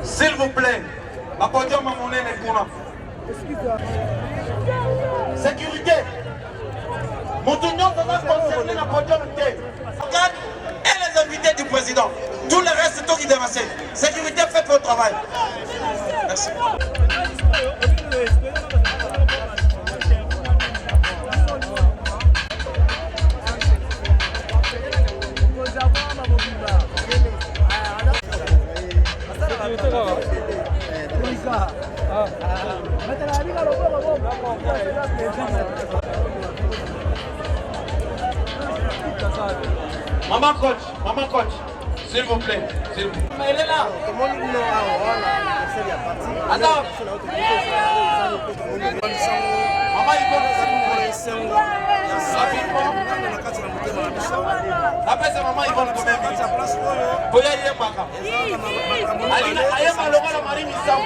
S'il vous plaît, la podium à mon nez est pour sécurité. Mon union va concerner la podium et les invités du président. Tout le reste, c'est toi qui démassez. Sécurité, faites votre travail. Merci. Maman coach, s'il vous plaît, s'il vous plaît. Elle est là. Attends. Maman, il faut après c'est maman, il va le commettre. Boya Yemaka. Aïe, malheureux, la marine, il s'en.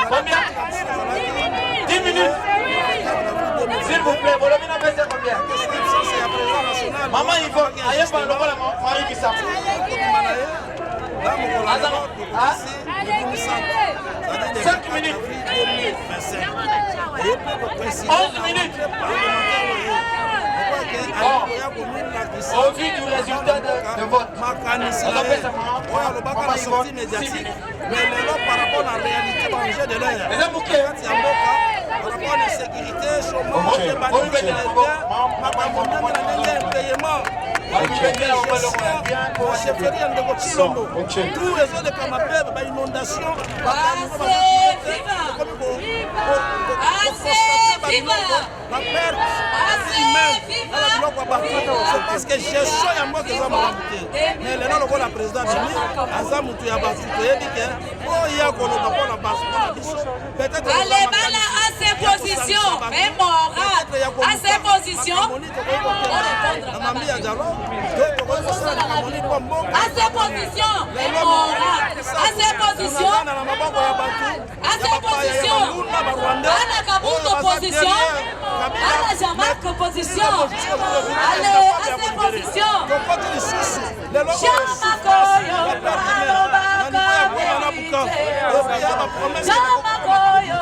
Combien? 10 minutes. S'il vous plaît, vous l'avez fait combien? Maman, il faut. Aïe, malheureux, la marine, il s'en. 5 minutes. 11 minutes. Au vu du résultat de vote, on appelle ça maman sortie médiatique. Mais par rapport à la réalité, on jeu de l'air. Les bouquets. Par rapport à la sécurité, chômage, les paiement. Tous les autres camapés, inondation, la perte c'est parce que j'ai chaud à moi que ça m'a ramouté. Mais là, le président Bimi, Azamutu Yabasu, allez, voilà, à ses positions, mais moral, à ses positions, à ses positions, mais moral, à ses positions, à ses positions, à la Kabuto position, à la Jamaïque position, allez, à ses positions, Jamakoyo,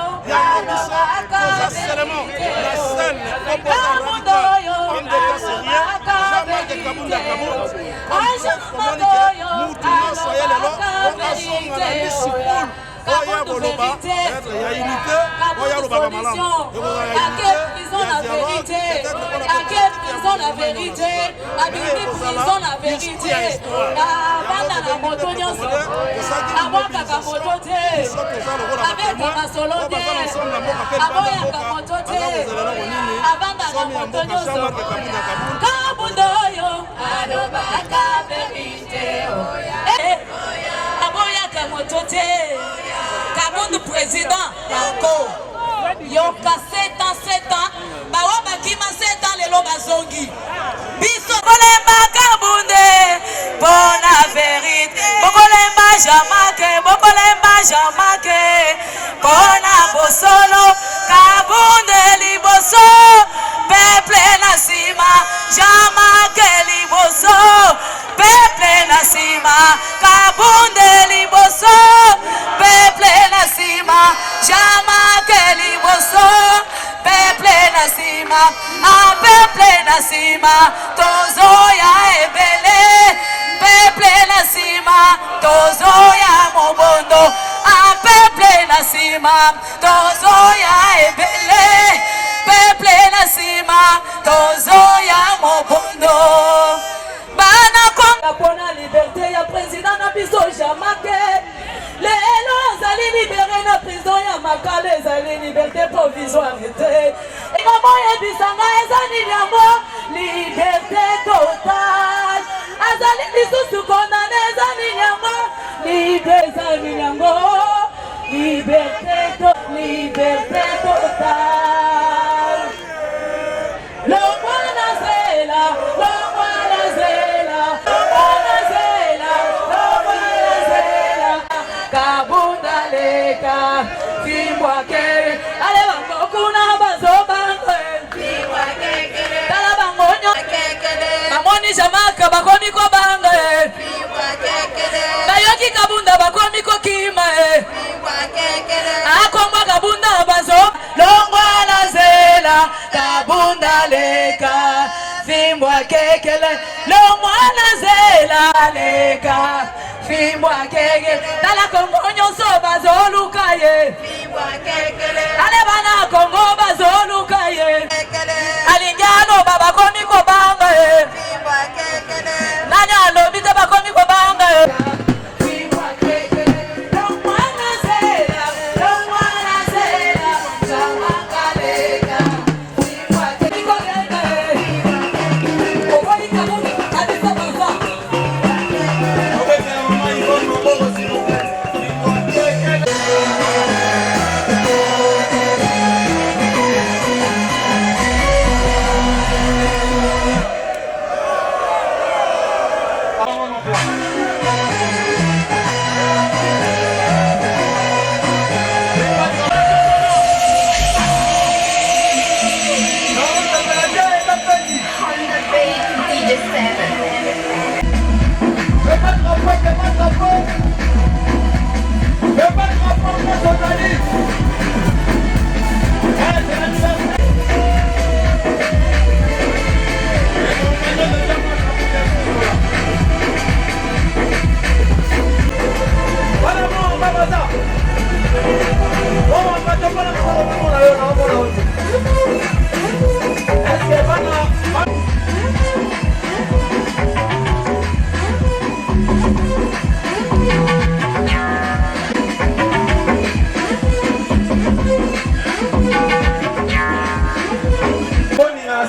la vérité, la vérité, motote Kabundu président Banco Yoka 7 ans Bawa bakima 7 ans lelo bazongi Biso Bokolemba Kabunde Bona vérité Bokolemba Jamake Bona Bosolo Kabunde Liboso Peuple Nasima Jamake Liboso Peuple Nasima Kabunde Liboso Peuple Nasima Jamake Liboso Peuple Nasima Peuple Nasima Tozoya Ebele Peuple Nasima Tozoya Mobondo Peuple Nasima Tozoya Ebele Peuple Nasima Tozoya Mobondo Bana Konga Pona liberté ya président na biso Jamake Lelo zali libéré na prison ya Makala zali liberté provisoire et maman ebisanga ezali yango liberté totale azali lisusu condamné ezali yango liberté totale Longwana zela Kabunda leka Fimbwa kere Ale bango kuna bazo bango Fimbwa kekere Tala bango nyo kekere Mamoni Jamaka bakomi ko bango Fimbwa kekere Bayoki Kabunda bakomi ko kima Fimbwa kekere Akongwa Kabunda bazo Longwa la zela Kabunda leka Fimbwa kekele Longwa la zela leka Fimbwa kekele Tala Kongo nyonso bazoluka ye Fimbwa kekele Ale bana Kongo bazoluka ye Alingano baba komi ko banga ye Fimbwa kekele Nanya lobite bakomi ko banga ye Fimbwa kekele Longwana zela Chamakaleka Fimbwa kekele Oboi kabuni kabisa baza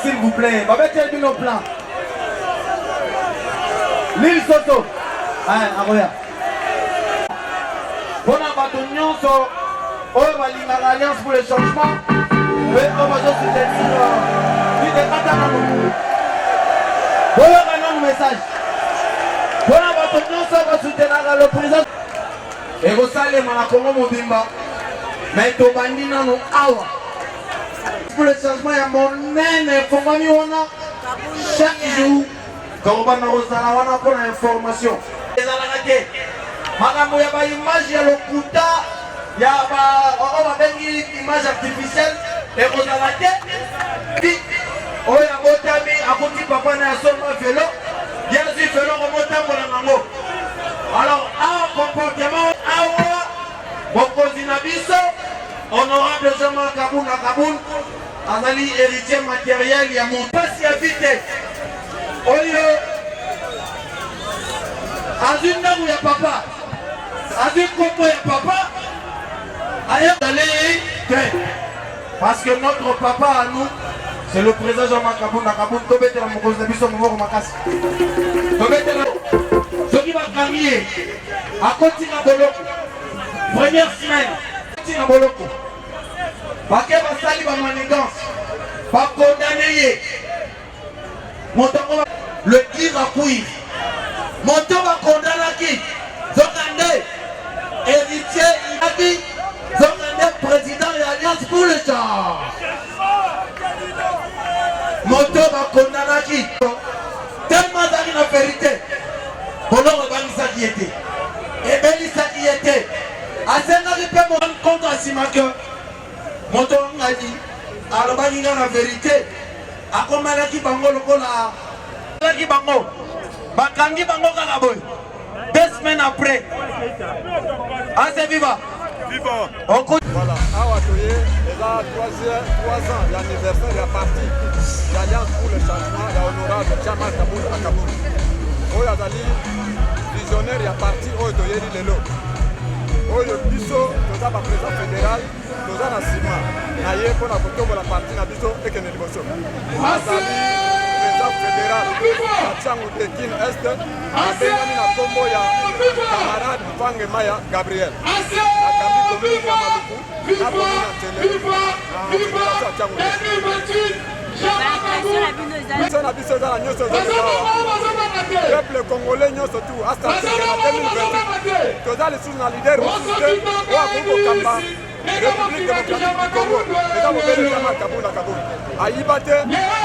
s'il vous plaît, babette nos plans. L'île Soto. Aroya. Bon abato nyonso. Oh, l'Alliance pour le changement. Oui, on va juste soutenir. Oui, des Katanano. Bon, un message. Bon abato nyonso va soutenir le président. Et vous savez, ma Congo Mobimba. Mais tu bandis non awa. Pour le changement, il y a mon nez, Fongami Wana. Chaque jour, quand on va dans Rosana, pour l'information. Les Alarake, Madame, il y a une image, il y a le Kouta, il y a une image artificielle, et Rosalake, puis, il y a Motami, à côté papa, il y a seulement vélo, il y a un vélo, on monte pour le mango. Alors, un comportement, bon, Kozinabiso, honorable Jean-Marc Kaboun à Kaboun, Azali héritier matériel, il y a mon passe à vite. Au lieu, à une dame où il y a papa, à une compo il y a papa, ailleurs d'aller, parce que notre papa à nous, c'est le président Jean-Marc Kaboun à Kaboun, Tobete la Mokos de Bisson, Mouvo Makas. Tobete la. Ce qui va gagner, à continuer de l'eau. Première semaine. Tina Boloko. Baké basali ba manigance. Ba condamné. Montango le tir à couille. Montango ba condamné qui. Zokande. Héritier Inaki. Zokande président de l'Alliance pour le genre. Montango ba condamné qui. Tellement d'années la vérité. Boloko ba qui était. Et Belisa qui était. Asenga qui peut me rendre compte à Simake. Montango a dit. Alors la vérité. Akomalaki bango lokola. Akomalaki bango. Bakangi bango kakaboy. 2 semaines après. Assez viva. Viva. Voilà. Awatoye est là 3 ans l'anniversaire de la partie l'Alliance pour le changement, la honorable Jamal Kaboul à Kaboul. Oyo azali visionnaire ya parti oyo toyeli lelo. Oyo biso toza ba président fédéral, toza na sima. Na ye pona kotombola parti na biso ekende liboso. Azali président fédéral ya Tsangu Tekin Est, abengami na kombo ya camarade Mpange Maya Gabriel. Akambi commune ya Maluku, na commune ya Tele, na fédération ya Tsangu Tekin. Na biso eza na nyonso peuple congolais nyonso tu astatike na 2028 toza lisusu na lider mosusu te oyo akoki kokamba république démocratique du Congo eza mobele Jamal Kaboul na Kaboul ayiba te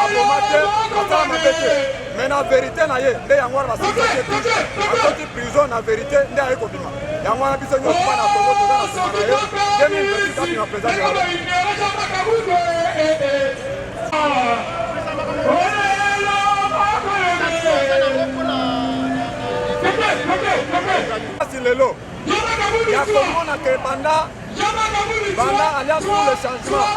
aboma te asala mabe te mais na vérité na ye nde yango wana basilisa te touche akoti prison na vérité nde aye kobima yango wana biso nyonso mpa na Congo toza na nsima na ye 2028 abima président de la Si lelo ya komona ke banda Alliance pour le changement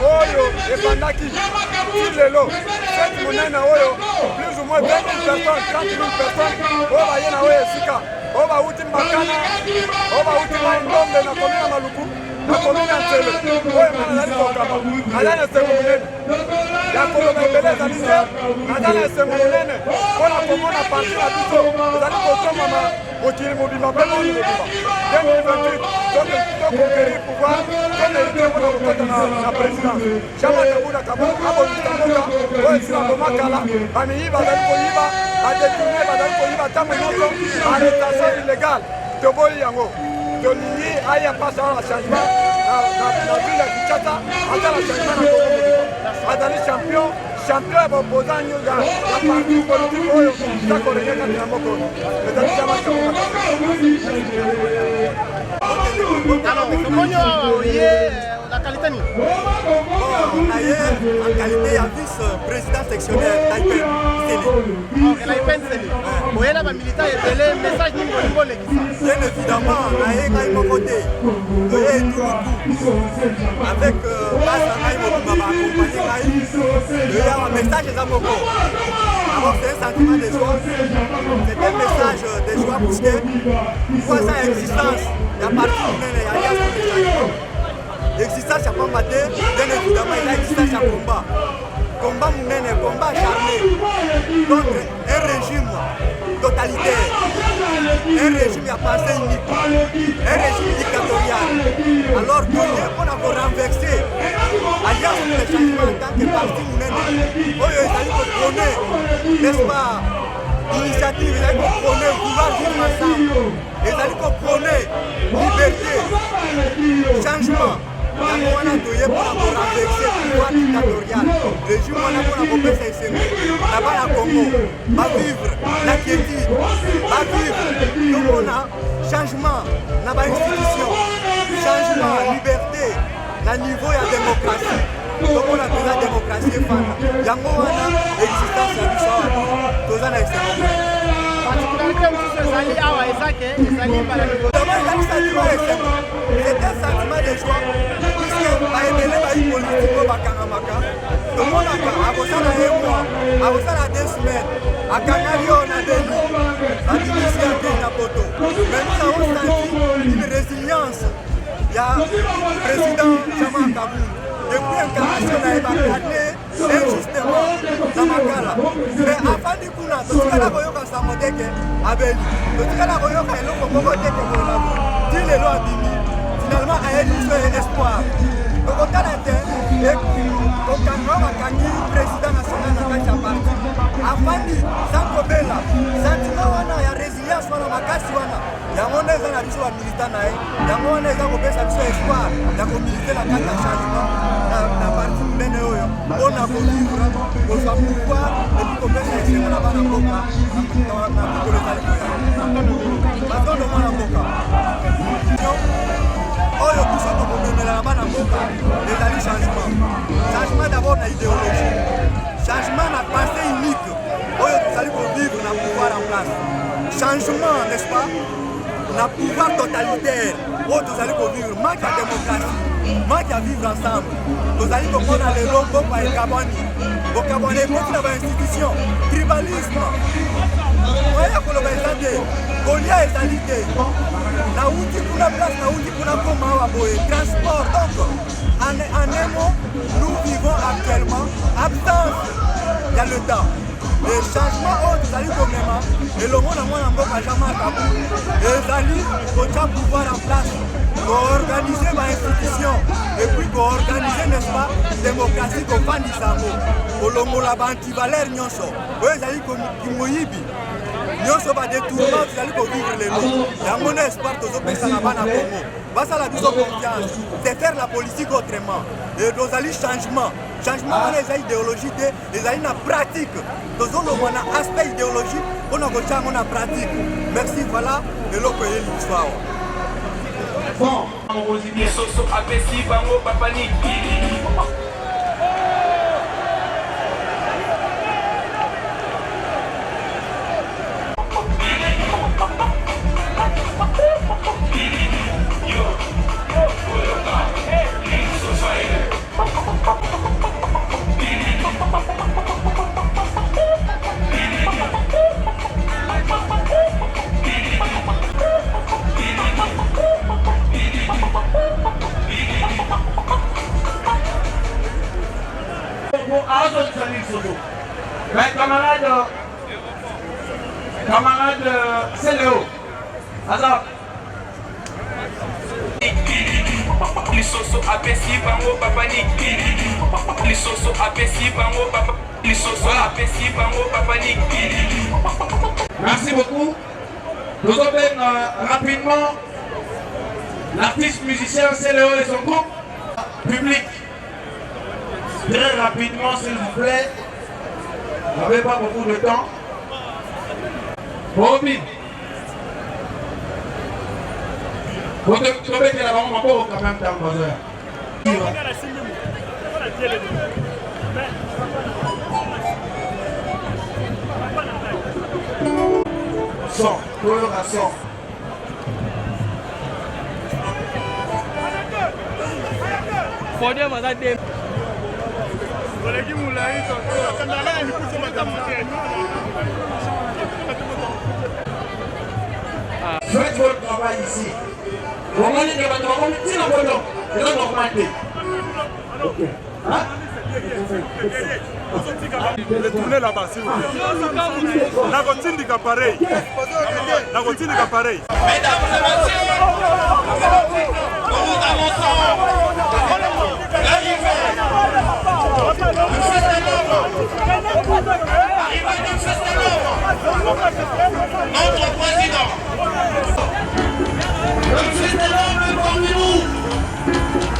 oyo ebandaki si lelo fete monene oyo plus ou moins 20 000 personnes 30 000 personnes oyo baye na oyo esika oyo bauti mbakana oyo bauti mai ndombe na komina Maluku na komina Ntele oyo mana azali kokaba aza na esengo monene ya koloba ebele ezali te aza na esengo monene mpona komona parti na biso ezali kotomama mokili mobimba mpe moni mobimba 2028 tokonquérir pouvoir tonerite mpona kokota na présidence Jamal Kaboul na Kaboul abongisa mboka oyo esila bomakala bamiyi bazali koyiba badetourne bazali koyiba ntango nyonso arrestation illégale toboyi yango tolingi aya mpasa wana changement na ville ya Kinshasa azala changement na Congo mobimba azali champion ya baopposant nyonso ya parti politique oyo takolenge kati na moko ezali Jamal Kaboul na la qualité ni en qualité ya vice-président sectionnaire Taipen Sele. Ok, Taipen Sele. Oye la militant ebele message ni bolingo lekisa. Bien évidemment, naye ngai moko te. Oye tout avec base ngai moko ba accompagner ngai. Oye un message eza moko. Alors c'est un sentiment de joie. C'est un message de joie parce que voit sa existence. Ya parti munene ya Alliance pour le changement. L'existence ya pamba te, bien évidemment, il y a l'existence ya combat. Combat munene, combat acharné contre un régime totalitaire, un régime à pensée unique, un régime dictatorial. Alors que on a renversé Alliance pour le changement en tant que parti munene, oyo ezali kopone, n'est-ce pas, initiative, ezali kopone, vouloir vivre ensemble, ezali kopone, liberté, changement. Yango wana toye mpona korenverse pouvoir dictatorial régime wana mpona kopesa esengo na bana Congo bavivre na quiétude bavivre tomona changement na bainstitution changement liberté na niveau ya démocratie tomona toza démocratie efanda yango wana existence ya biso awa toza na esengo particularité mosusu ezali awa ezake ezali mbala ezali sentiment ya esengo c'est un sentiment de joie baebele bayi politike oyo bakangamaka tomonaka akosala ye mwa akosala 2 semaines akangaki oyo na deli babimisi ate na poto mais nous avons senti une résilience ya président Jamal Kaboul depuis incarnation na ye bakane injustement na makala mais afandi kuna totikala koyoka sambo teke abeli totikala koyoka eloko moko teke molabo Depuis les lois Bimi, finalement, il y a eu espoir. Donc, on a et au Kangama Kangi, président national de la parti, Afandi, Sankobela, Santiwana, il y a résilience, il y a mon avis militant, il y a mon espoir, il y a militer la carte de changement, la partie de on a pour vivre, pour pouvoir, et puis qu'on peut essayer de la barre à Boka, maintenant, on a Boka. Oyo biso tokomemela na bana mboka ezali changement. Changement d'abord na idéologie. Changement na pensée unique. Oyo tozali vivre na pouvoir en place. Changement, n'est-ce pas? Na pouvoir totalitaire. Oyo tozali vivre manque ya démocratie. Manque ya vivre ensemble. Tozali komona lelo mboka ekabwani. Bokabwana ekoti na bainstitution. Tribalisme. Oya koloba eza te. Kolia ezali te. Na outil pour la place, na outil pour la transport. Donc, en un mot, nous vivons actuellement absence. Il y a le temps. Les changements, vous allez comme même. Et le monde a moins en bas, jamais à tabou. Et vous allez pouvoir en place. Pour organiser ma institution. Et puis pour organiser, n'est-ce pas, démocratie comme Pandisamo. Pour le monde là-bas, anti-valère, nyonso. Vous allez comme Kimoyibi. Nyonso va détourner, vous allez vivre les lots. Il y a mon espoir que vous pensez à la banane Congo. Face à la vision confiance, c'est faire la politique autrement. Et vous allez changement. Changement, les idéologies, les la pratique. Nous avons un aspect idéologique, on a une pratique. Merci, voilà, et l'autre pays l'histoire. Bon, on vous dit, Soso, Apessi, Bango, Papani. Camarade Céléo, Azap. Les sosos apprécient Bango Papani. Les sosos apprécient Bango Papani. Les sosos apprécient Bango Papani. Merci beaucoup. Nous appelons rapidement l'artiste musicien Céléo et son groupe public. Très rapidement, s'il vous plaît. Vous n'avez pas beaucoup de temps. Bobby. Vous devez mettre la banque encore quand même dans le besoin. Son, coloration. Faut dire, madame. Faites votre travail ici. Vous voyez que votre travail, c'est la photo. C'est la normalité. Ok. Hein? Retournez là-bas, s'il vous plaît. La continue du cas pareil. La continue du cas pareil. Mesdames et messieurs, nous vous annonçons l'arrivée du Festelhomme. Arrivée du Festelhomme. Notre président. Le Festelhomme est parmi nous.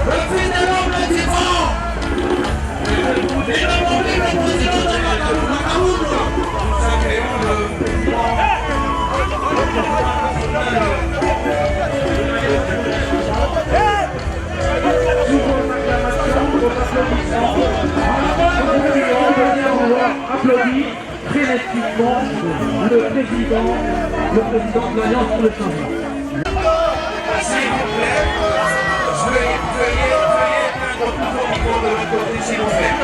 Le Festelhomme est vivant. Et le président de la Cameroun. Applaudit très nettement le président de l'Alliance pour le changement. S'il vous plaît, veuillez prendre tout vos micros de l'autre côté, s'il vous plaît.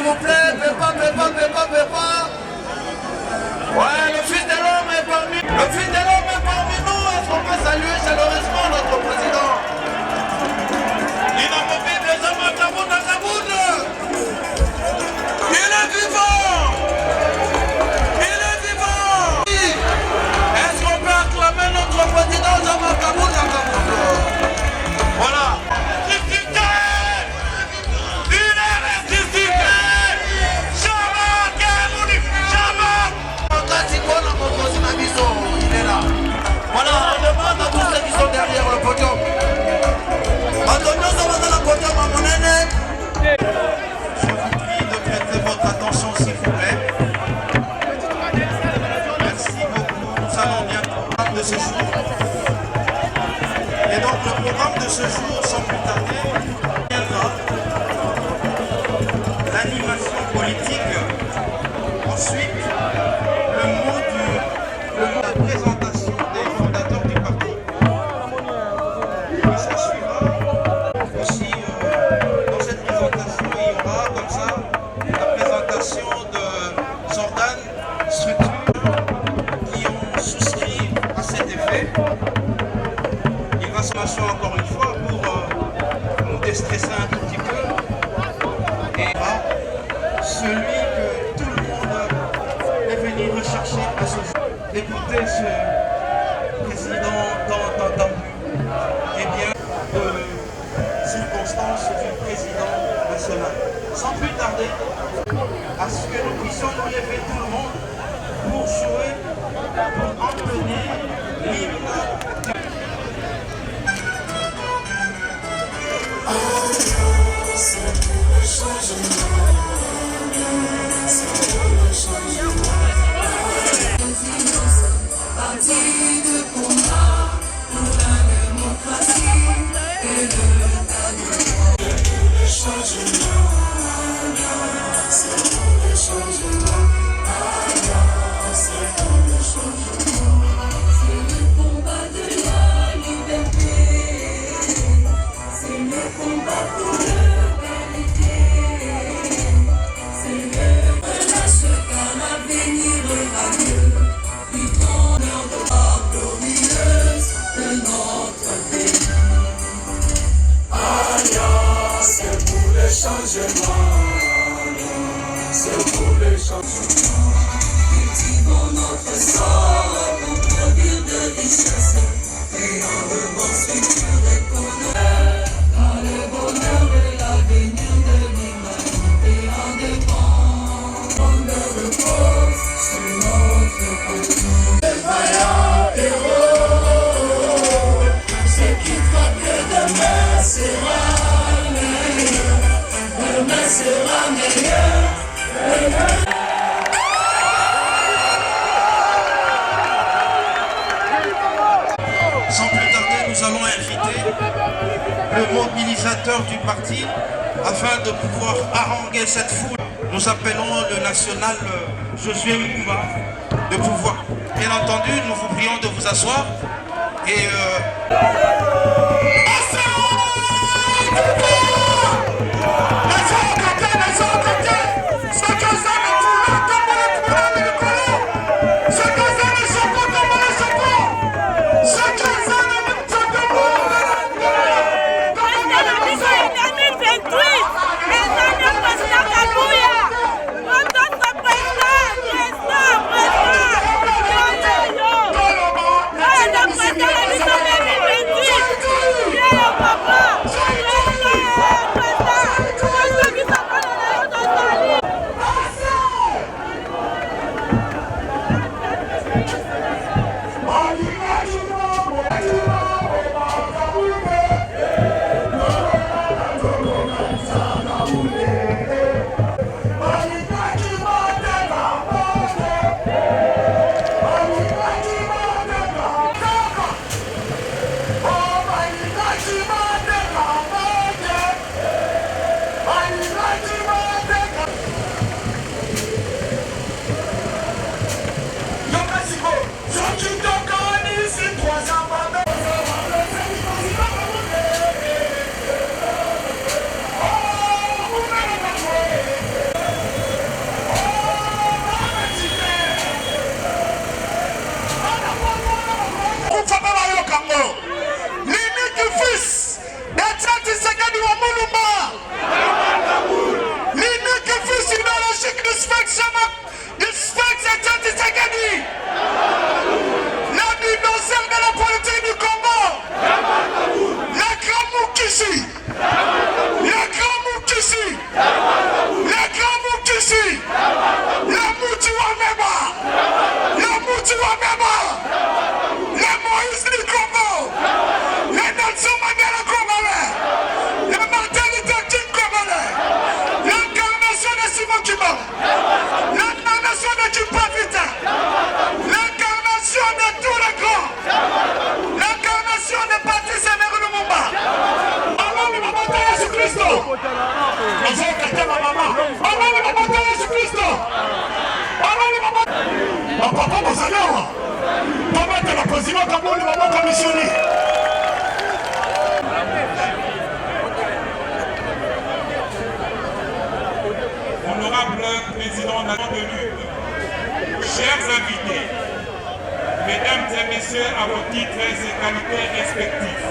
vous plaît, Pépa. Ouais, le fils de l'homme est parmi nous. Est-ce qu'on peut saluer chaleureusement notre président? L'inamovible Zama Kabouna. Il est vivant. Est-ce qu'on peut acclamer notre président Zama Kabouna? Voilà. Voilà, on demande à tous ceux qui sont derrière le podium. Antonio, ça va dans le podium à mon aîné. Je vous prie de prêter votre attention s'il vous plaît. Merci beaucoup. Nous allons bientôt au programme de ce jour. Et donc le programme de ce jour, sans plus tarder, viendra l'animation politique. Ensuite, le mot de la présentation des fondateurs du parti. Et ça suivra aussi dans cette présentation, il y aura comme ça la présentation de organes, structures qui ont souscrit à cet effet. Il va se passer encore une fois pour nous déstresser un tout petit peu. Et celui que tout le monde est venu rechercher à ce jour. Écoutez ce président dans eh bien, de circonstances du président national. Sans plus tarder, à ce que nous puissions nous lever tout le monde pour jouer, pour entonner l'hymne. Parti de combat pour la démocratie et le changement. C'est pour le changement. C'est pour le changement. C'est le combat de la liberté. C'est le combat pour l'égalité. C'est le relâche car l'avenir va mieux. C'est pour le changement, c'est pour le changement. Cultivons notre sort pour produire de richesses et dans le bon futur économique. Dans le bonheur de l'avenir de l'humanité en dépend. On ne repose sur notre côté. Les vaillants héros, ceux qui croient que demain sera meilleur. Demain sera meilleur. Sans plus tarder, nous allons inviter le mobilisateur du parti afin de pouvoir haranguer cette foule. Nous appelons le national Josué Mouba de pouvoir. Bien entendu, nous vous prions de vous asseoir et Yeah. commissionné. Honorable président de la lutte, chers invités, mesdames et messieurs, à vos titres et qualités respectifs.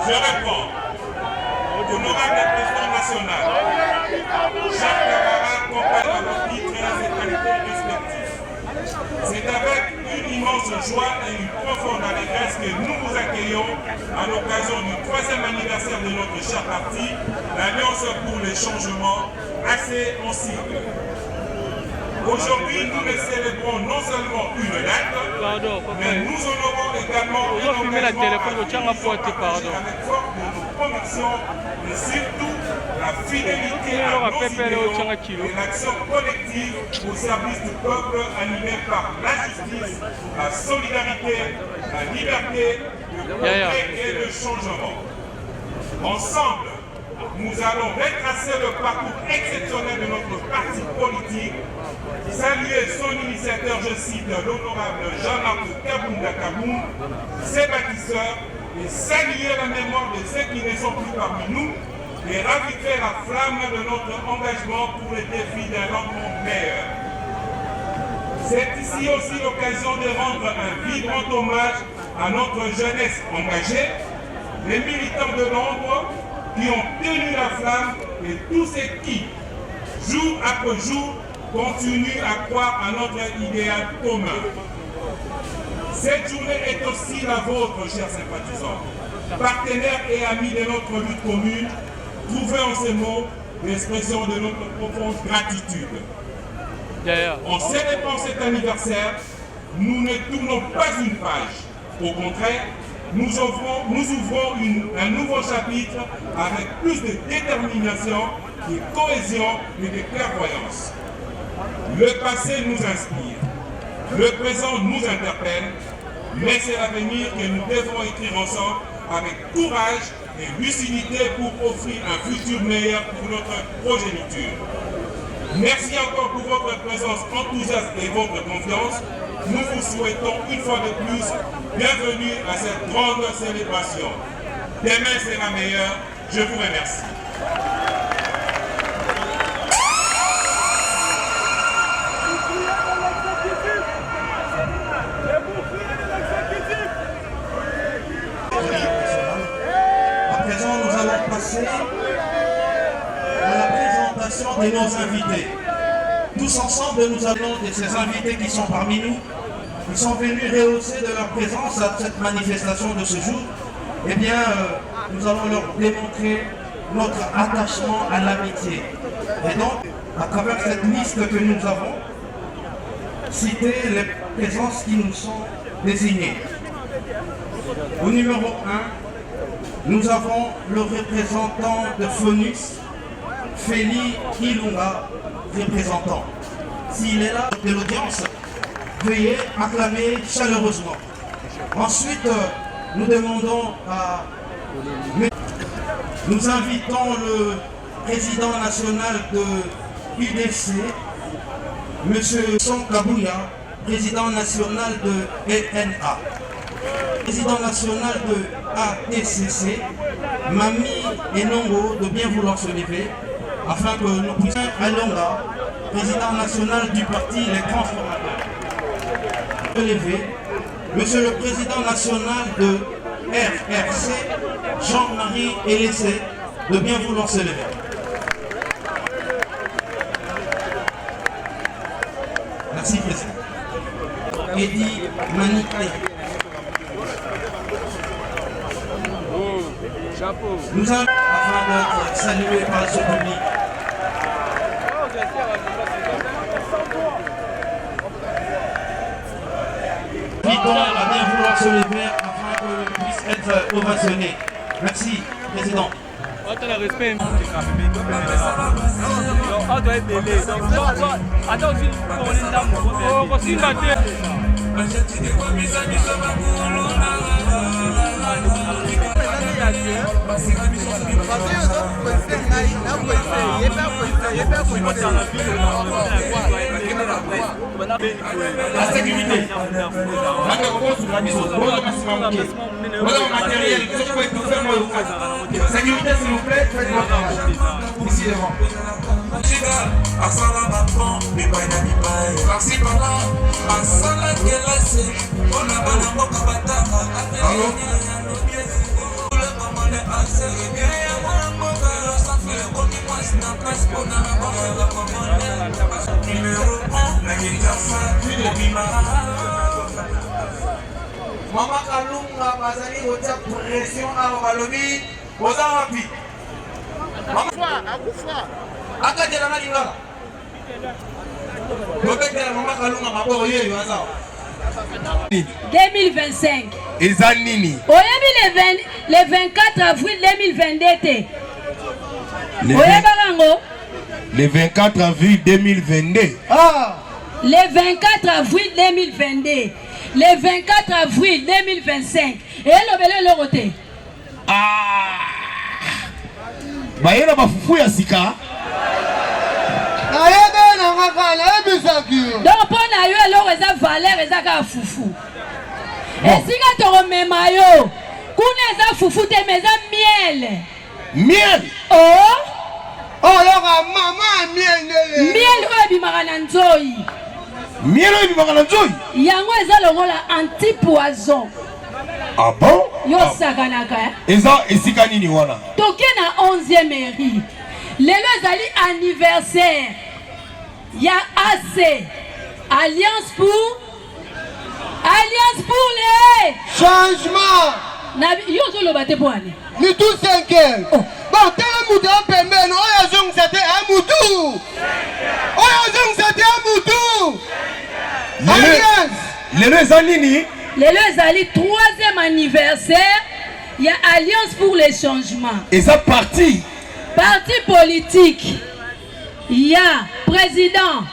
Je réponds, honorable président national, chers camarades, compagnons à vos titres et qualités respectifs. C'est avec une immense joie et une profonde allégresse que nous vous accueillons à l'occasion du 3e anniversaire de notre cher parti, l'Alliance pour les changements, assez en sigle. Aujourd'hui, nous ne célébrons non seulement une date, mais nous honorons également un engagement avec force de nos convictions et surtout la fidélité à nos idéaux et l'action collective au service du peuple animé par la justice, la solidarité, la liberté, le progrès et le changement. Ensemble, nous allons retracer le parcours exceptionnel de notre parti politique, saluer son initiateur, je cite l'honorable Jean-Marc Kabunda Kaboum, ses bâtisseurs, et saluer la mémoire de ceux qui ne sont plus parmi nous, et raviver la flamme de notre engagement pour les défis d'un monde meilleur. C'est ici aussi l'occasion de rendre un vibrant hommage à notre jeunesse engagée, les militants de l'ombre qui ont tenu la flamme et tous ceux qui, jour après jour, continuent à croire à notre idéal commun. Cette journée est aussi la vôtre, chers sympathisants, partenaires et amis de notre lutte commune. Trouvez en ces mots l'expression de notre profonde gratitude. En célébrant cet anniversaire, nous ne tournons pas une page. Au contraire, nous ouvrons un nouveau chapitre avec plus de détermination, de cohésion et de clairvoyance. Le passé nous inspire, le présent nous interpelle, mais c'est l'avenir que nous devons écrire ensemble avec courage et lucidité pour offrir un futur meilleur pour notre progéniture. Merci encore pour votre présence enthousiaste et votre confiance. Nous vous souhaitons une fois de plus bienvenue à cette grande célébration. Demain sera meilleur. Je vous remercie. À présent, nous allons passer à la présentation de nos invités. Tous ensemble, nous allons de ces invités qui sont parmi nous, qui sont venus rehausser de leur présence à cette manifestation de ce jour. Eh bien, nous allons leur démontrer notre attachement à l'amitié. Et donc, à travers cette liste que nous avons, citer les présences qui nous sont désignées. Au numéro 1, nous avons le représentant de FONUS, Feli Ilunga, représentant. S'il est là de l'audience, veuillez acclamer chaleureusement. Ensuite, nous demandons à... Nous invitons le président national de UDC, M. Son Kabouya, président national de ENA. Président national de ATCC, Mami Enongo, de bien vouloir se lever, afin que nous puissions Alonga, président national du parti Les Transformateurs, se lever. Monsieur le président national de RRC, Jean-Marie Elessé, de bien vouloir se lever. Merci, président. Eddie Manikaï. Nous allons, afin d'être salués par ce public. Invitons à bien vouloir se lever afin que l'on puisse être ovationné. Merci, président. La sécurité. Sécurité, s'il vous plaît, faites votre travail. Ici devant. Mama Kalunga bazali kotia pression na balobi oza wapi akufa akatela na lingala obetela Mama Kalunga maboko yeyo aza 2025 eza nini oyebi le 24 avril 2022 te oyebaka ngo le 24 avril 2022 le 24 avril 2022 le 24 avril 2025 elobele eloko te bayena bafufu ya sika donc mpo na yo eloko eza valeur eza kaka fufu esika tokomema yo kuna eza fufu te me eza miel oyoka mama miel oyo ebimaka na nzoyi mielo ebimaka na nzoyi yango eza longola antipoison. Ah bon? Yo sakanaka eza esika nini wana toke na 11e mairie lelo ezali anniversaire ya AC Alliance pour les changement na yo zoloba te bwana ni tout 5 heures bon tala mutu pembeni oyo azongisa te amutu Alliance lelo eza nini lelo ezali 3e anniversaire ya Alliance pour les changements eza parti politique ya président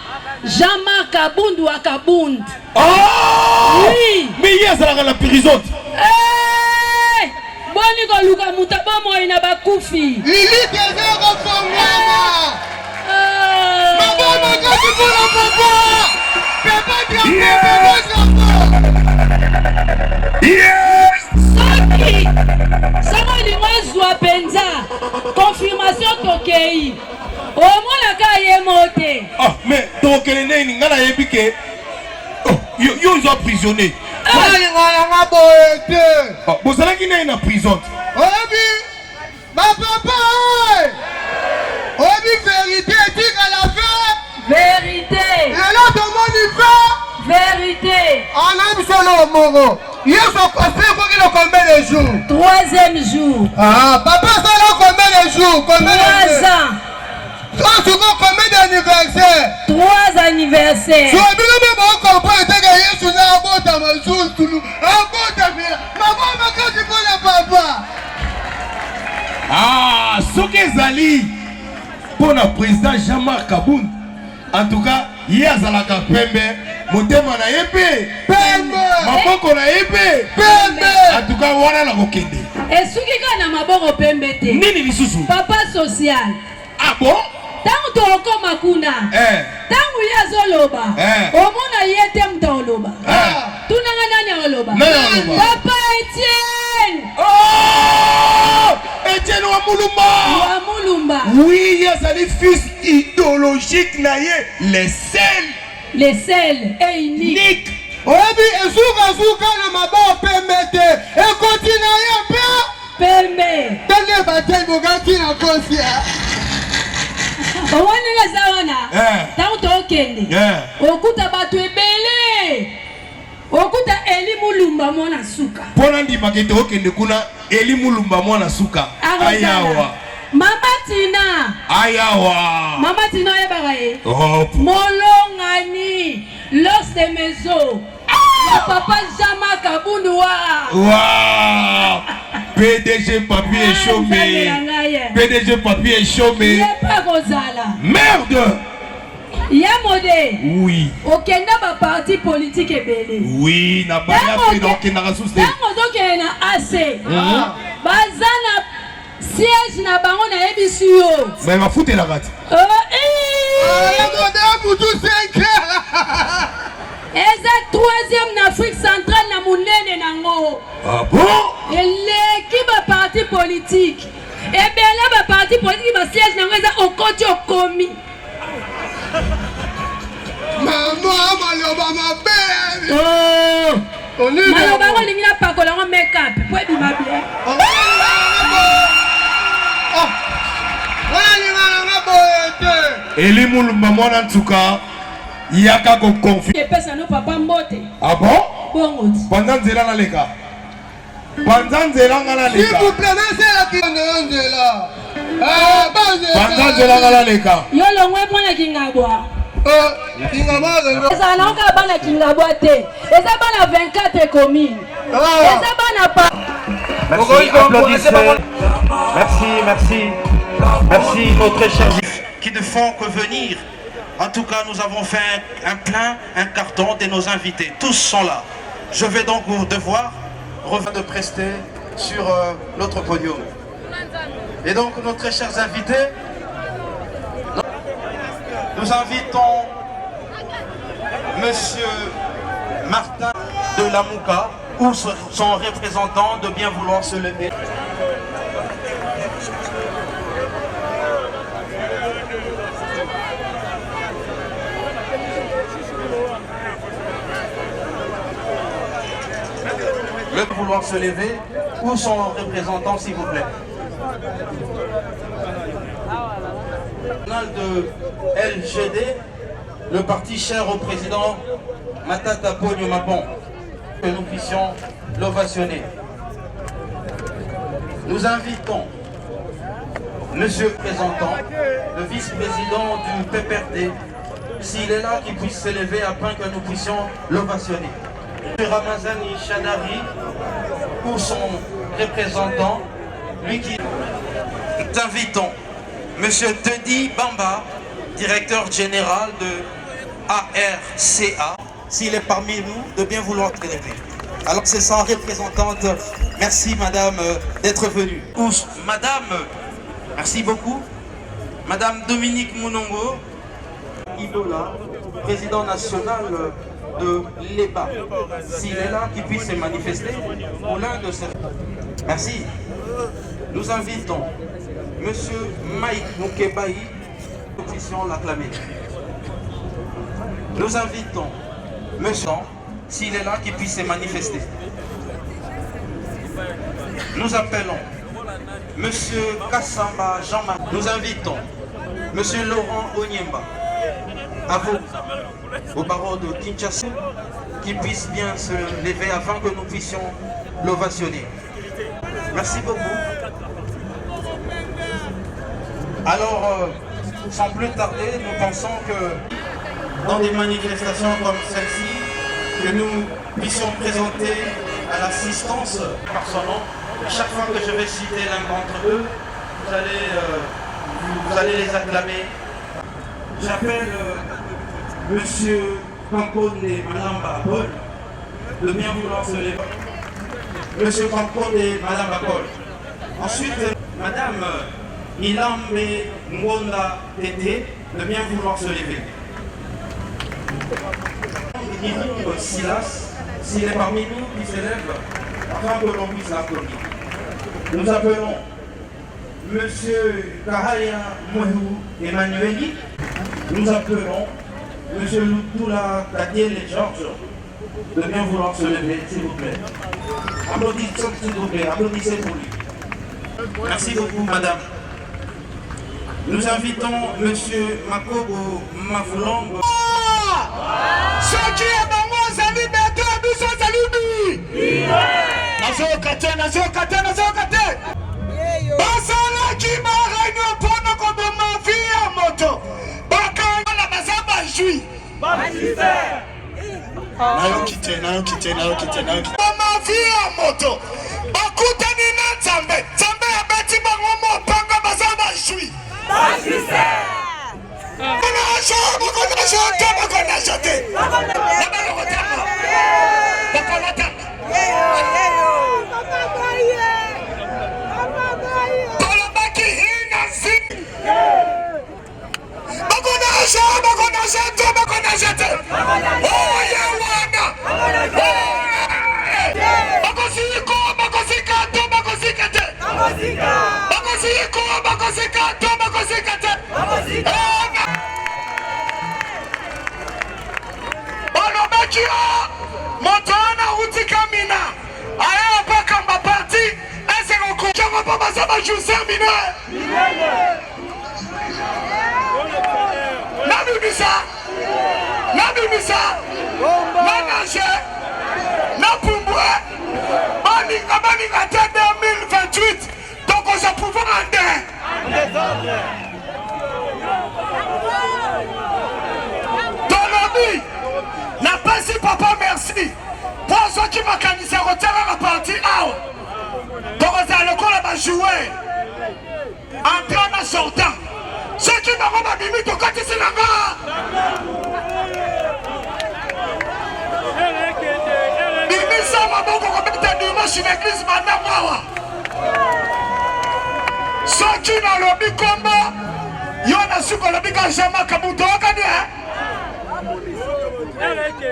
Jean-Marc Kabundu wa Kabund. Oui mais ye azalaka na prison boni koluka mutu bomoi na bakufi lilite eza kofongwama maboma kati mpona papa soki olingo ezwa mpenza confirmation tokei omonaka ye mo te mais tokokende nini nga nayebi ke yo ozwa prisonnier alingana boye te bozalaki nini na prison oyebi bapapa oyebi vérité etikala fe vérité lelo tomoni fe vérité ana bisolo moko yeso kosi kokila combien de jours 3e jour papa sala combien de jours 3 ans Suko combien d'anniversaire 3 anniversaires so bino me ba comprendre te que yesu na abota mazulu abota bila mama kazi pona papa soki ezali mpona président Jean-Marc Kabund en tout cas ye azalaka pembe motema na ye mpe pembe maboko na ye mpe pembe en tout cas wana nakokende esuki kaka na maboko pembe te nini lisusu papa social bon ntango tokoma kuna ntango ye azoloba omona ye te mutu oloba tunanga nani oloba papa Etienne wa Mulumba oui ye azali fils idéologique na ye le sel et unique oyebi esuka na maboko pembe te ekoti na ye mpe pembe tenge batengokaki na kosi owanenge eza wana ntango tokende okuta bato ebele okuta Eli Mulumba mwana suka mpona ndimaka tokende kuna Eli Mulumba mwana suka ayawa mama Tina oyebaka ye molongani los de maison ya papa Jean-Marc Kabundu PDG papier chômé PDG papier chômé merde Yamode oui okenda ba parti politique ebele oui na baya pe donc na rasuste na AC bazana siège na bango na ebisi yo mais ma foute la rate Eza troisième en Afrique centrale na munene nango. Ah bon? Eleki ba parti politique. Ebele ba parti politique ba siège nango eza okoti okomi. Maman maloba mabe. Maloba ngo lingi na pakola ngo make up. Po ebima bien. Elimu Lumamona en tout cas, il y a qu'à confier. Et pesa no papa mbote. Ah bon? Bongo. Pendant Zéla na leka. Pendant Zéla na leka. S'il vous plaît, c'est la qui est là. Pendant Zéla na leka. Yo longwe mwana kingabwa. Eza na oka bana kingabwa te. Eza bana 24 communes. Eza bana pa. Merci, applaudissez. Merci, nos très chers qui ne font que venir. En tout cas, nous avons fait un carton de nos invités. Tous sont là. Je vais donc devoir revenir de prester sur l'autre podium. Et donc, nos très chers invités, nous invitons Monsieur Martin de Lamouka, ou son représentant de bien vouloir se lever. Le vouloir se lever, ou son représentant s'il vous plaît. De LGD, le parti cher au président Matata Pogno Mapon, que nous puissions l'ovationner. Nous invitons Monsieur le représentant, le vice-président du PPRD, s'il est là, qu'il puisse s'élever afin que nous puissions l'ovationner. M. Ramazani Chadari, ou son représentant, lui qui... Nous invitons M. Teddy Bamba, directeur général de ARCA, s'il est parmi nous, de bien vouloir s'élever. Alors c'est son représentante, merci madame d'être venue. Ou madame, merci beaucoup, madame Dominique Mounongo, Idola, président national de l'EBA, s'il est là, qu'il puisse se manifester pour l'un de ces... Merci. Nous invitons Monsieur Mike Moukebaï, nous puissions l'acclamer. Nous invitons Monsieur, s'il est là, qu'il puisse se manifester. Nous appelons Monsieur Kassamba Jean-Marc. Nous invitons Monsieur Laurent Onyemba, avocat au barreau de Kinshasa, qui puisse bien se lever afin que nous puissions l'ovationner. Merci beaucoup. Alors, sans plus tarder, nous pensons que dans des manifestations comme celle-ci, que nous puissions présenter à l'assistance par son nom. Chaque fois que je vais citer l'un d'entre eux, vous allez les acclamer. J'appelle Monsieur Pampone Malamba Paul de bien vouloir se lever. Monsieur Pampone Malamba Paul. Ensuite, Madame Ilambe Mwonda Tété de bien vouloir se lever. Silas, s'il est parmi nous, qui s'élève afin que l'on puisse l'applaudir. Nous appelons Monsieur Kahaya Mouhou Emmanueli. Nous appelons Monsieur Lutula Kadiel et Georges de bien vouloir se lever, s'il vous plaît. Applaudissez, s'il vous plaît, applaudissez pour lui. Merci beaucoup, madame. Nous invitons Monsieur Makobo Mafulongo. Ce qui est dans moi, c'est liberté, nous sommes salués. Nazokate. Basala qui m'a réuni pour nous comme ma fille à moto. Bakana la bazaba jui. Nayo kite. Ma fille à moto. Bakutani na Nzambe. Nzambe abeti bango mo panga bazaba jui. 28 donc on s'approuve en désordre. Tolobi n'a pas si papa merci pour ceux qui m'a canissé retirer la partie out donc on a le coup là jouer entrant en sortant ceux qui m'ont pas mimi de côté c'est là-bas mimi ça m'a beaucoup comme t'as dimanche sur l'église madame ceux qui n'ont le bi combat y'en a su qu'on le bi quand jamais kabuto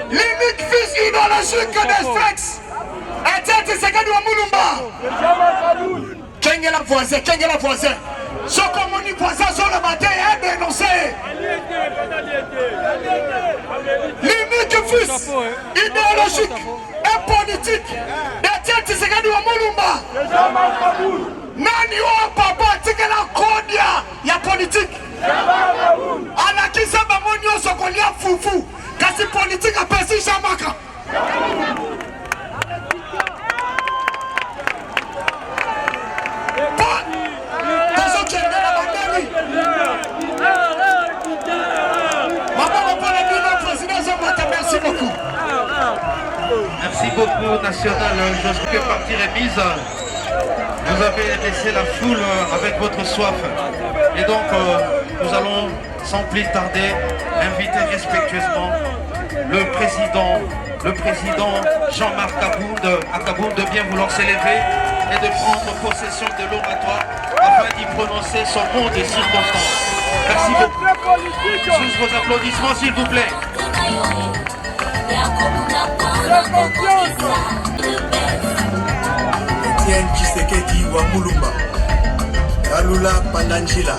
l'unique fils idéologique des sexes était Tshisekedi wa Mulumba. Quel est la voisin? Ce communique voisin sur le matin est dénoncé. L'unique fils idéologique et politique était Tshisekedi wa Mulumba. Nani wa papa tikela kodia ya politique. Anakisa bamonyo sokolia fufu. Kasi politique a passé Jamaka. Merci beaucoup. Merci beaucoup, National. Je sais que partie remise. Vous avez laissé la foule avec votre soif. Et donc, nous allons sans plus tarder inviter respectueusement le président Jean-Marc Akabound de bien vouloir s'élever et de prendre possession de l'oratoire afin d'y prononcer son mot des circonstances. Merci beaucoup. Sous vos applaudissements, s'il vous plaît. Etienne Tshisekedi wa Mulumba, Kalula Pandanjila,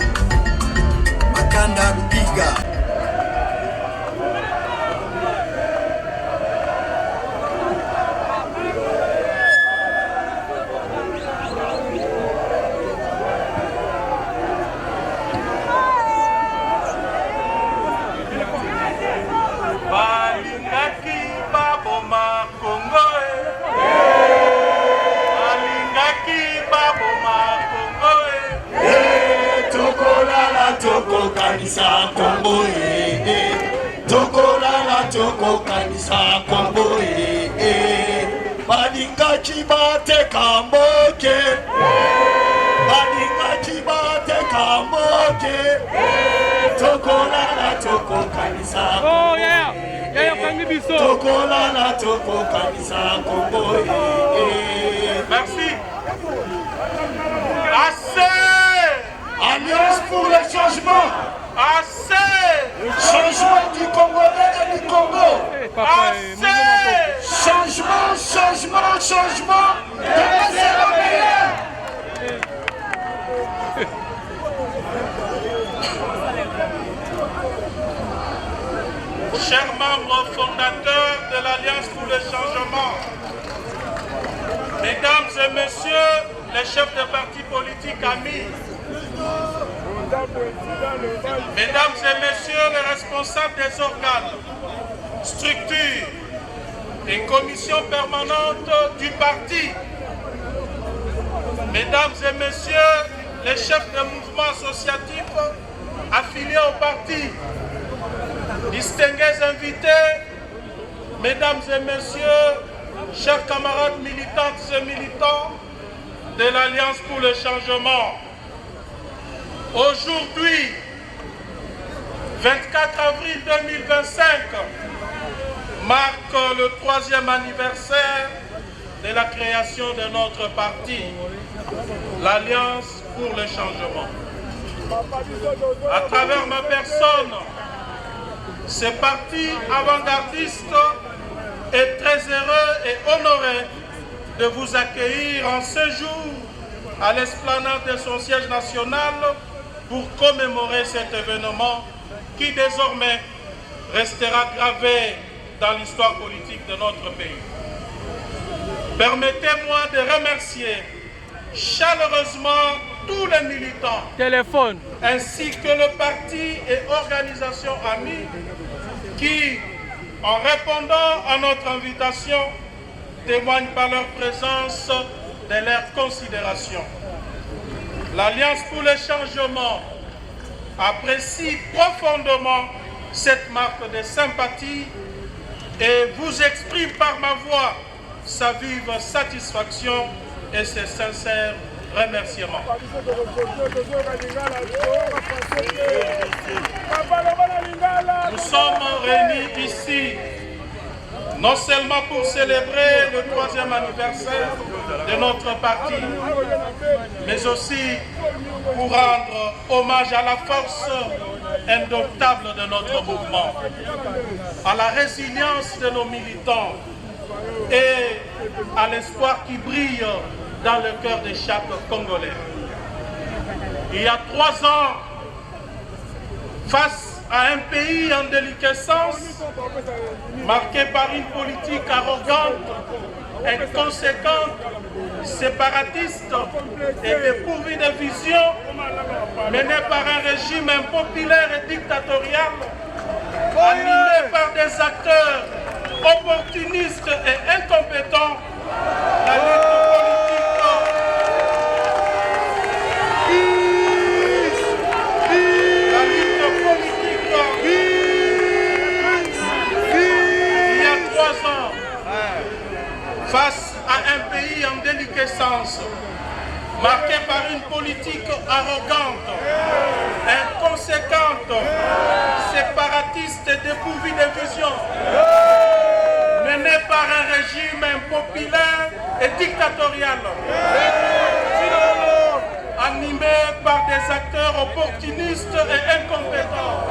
Makanda Biga. Kanisa Kongo tokolala toko kanisa Kongo balinga chibate kamboke tokolala toko kanisa oh yeah kangi biso tokolala toko kanisa Kongo merci assez Alliance pour le changement. Assez. Changement du Congolais et du Congo. Assez. Changement. Demain sera meilleur. Chers membres fondateurs de l'Alliance pour le changement, mesdames et messieurs les chefs de partis politiques amis, mesdames et messieurs les responsables des organes, structures et commissions permanentes du parti, mesdames et messieurs les chefs de mouvements associatifs affiliés au parti, distingués invités, mesdames et messieurs, chers camarades militantes et militants de l'Alliance pour le changement. Aujourd'hui, 24 avril 2025, marque le 3e anniversaire de la création de notre parti, l'Alliance pour le changement. À travers ma personne, ce parti avant-gardiste est très heureux et honoré de vous accueillir en ce jour à l'esplanade de son siège national pour commémorer cet événement qui désormais restera gravé dans l'histoire politique de notre pays. Permettez-moi de remercier chaleureusement tous les militants, ainsi que le parti et organisations amies qui, en répondant à notre invitation, témoignent par leur présence de leur considération. L'Alliance pour le changement apprécie profondément cette marque de sympathie et vous exprime par ma voix sa vive satisfaction et ses sincères remerciements. Nous sommes réunis ici non seulement pour célébrer le 3e anniversaire de notre parti, mais aussi pour rendre hommage à la force indomptable de notre mouvement, à la résilience de nos militants et à l'espoir qui brille dans le cœur de chaque Congolais. Il y a 3 ans, face à un pays en déliquescence, marqué par une politique arrogante, inconséquente, séparatiste et dépourvue de vision, menée par un régime impopulaire et dictatorial, animé par des acteurs opportunistes et incompétents, la lutte face à un pays en déliquescence, marqué par une politique arrogante, inconséquente, séparatiste et dépourvue de vision, menée par un régime impopulaire et dictatorial, animé par des acteurs opportunistes et incompétents.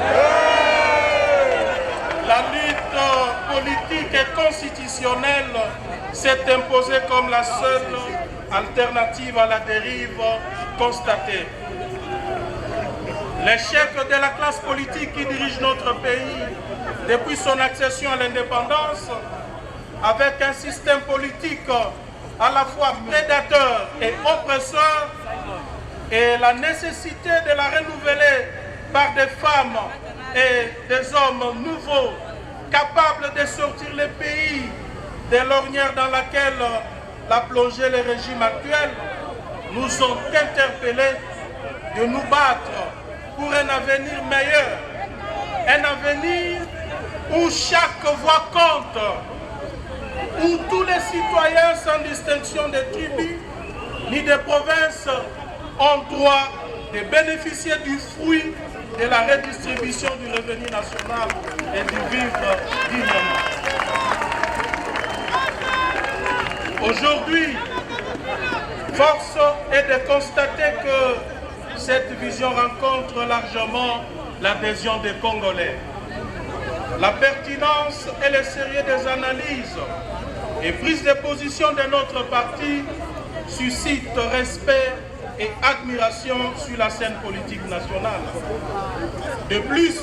La lutte politique et constitutionnelle s'est imposée comme la seule alternative à la dérive constatée. L'échec de la classe politique qui dirige notre pays depuis son accession à l'indépendance, avec un système politique à la fois prédateur et oppresseur, et la nécessité de la renouveler par des femmes et des hommes nouveaux, capables de sortir le pays de l'ornière dans laquelle l'a plongé le régime actuel, nous ont interpellés de nous battre pour un avenir meilleur, un avenir où chaque voix compte, où tous les citoyens sans distinction de tribus ni de provinces ont droit de bénéficier du fruit de la redistribution du revenu national et de vivre dignement. Aujourd'hui, force est de constater que cette vision rencontre largement l'adhésion des Congolais. La pertinence et le sérieux des analyses et prises de position de notre parti suscitent respect et admiration sur la scène politique nationale. De plus,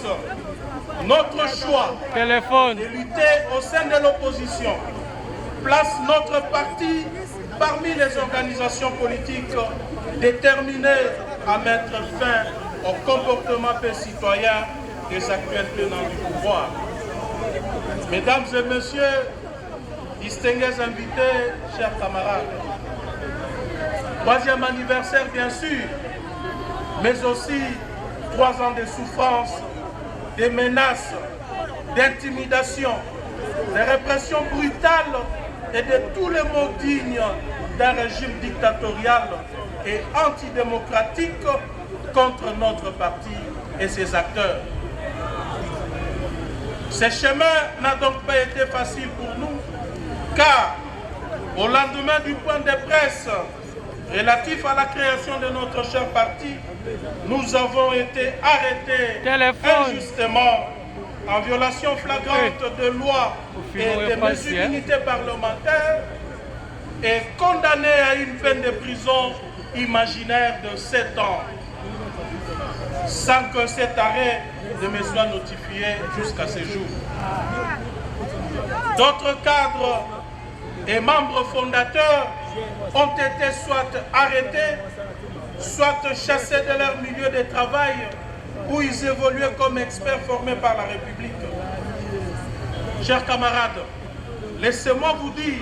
notre choix de lutter au sein de l'opposition place notre parti parmi les organisations politiques déterminées à mettre fin au comportement peu citoyen des actuels tenants du pouvoir. Mesdames et messieurs, distingués invités, chers camarades, 3e anniversaire bien sûr, mais aussi 3 ans de souffrance, de menaces, d'intimidation, de répression brutale et de tous les maux dignes d'un régime dictatorial et antidémocratique contre notre parti et ses acteurs. Ce chemin n'a donc pas été facile pour nous, car au lendemain du point de presse relatif à la création de notre cher parti, nous avons été arrêtés injustement en violation flagrante de lois et de mesures d'unité parlementaire et condamnés à une peine de prison imaginaire de 7 ans, sans que cet arrêt ne me soit notifié jusqu'à ce jour. D'autres cadres et membres fondateurs ont été soit arrêtés, soit chassés de leur milieu de travail où ils évoluaient comme experts formés par la République. Chers camarades, laissez-moi vous dire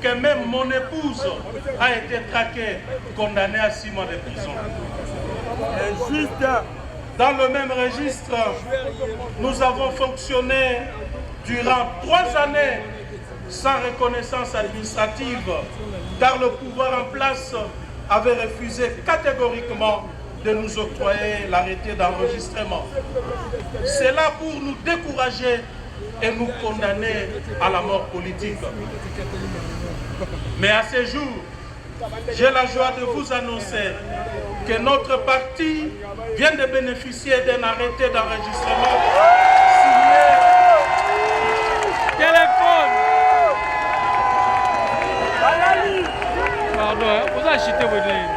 que même mon épouse a été traquée, condamnée à 6 mois de prison. Dans le même registre, nous avons fonctionné durant 3 années sans reconnaissance administrative, car le pouvoir en place avait refusé catégoriquement de nous octroyer l'arrêté d'enregistrement. C'est là pour nous décourager et nous condamner à la mort politique. Mais à ce jour, j'ai la joie de vous annoncer que notre parti vient de bénéficier d'un arrêté d'enregistrement signé. Téléphone. Pardon, vous achetez votre ligne.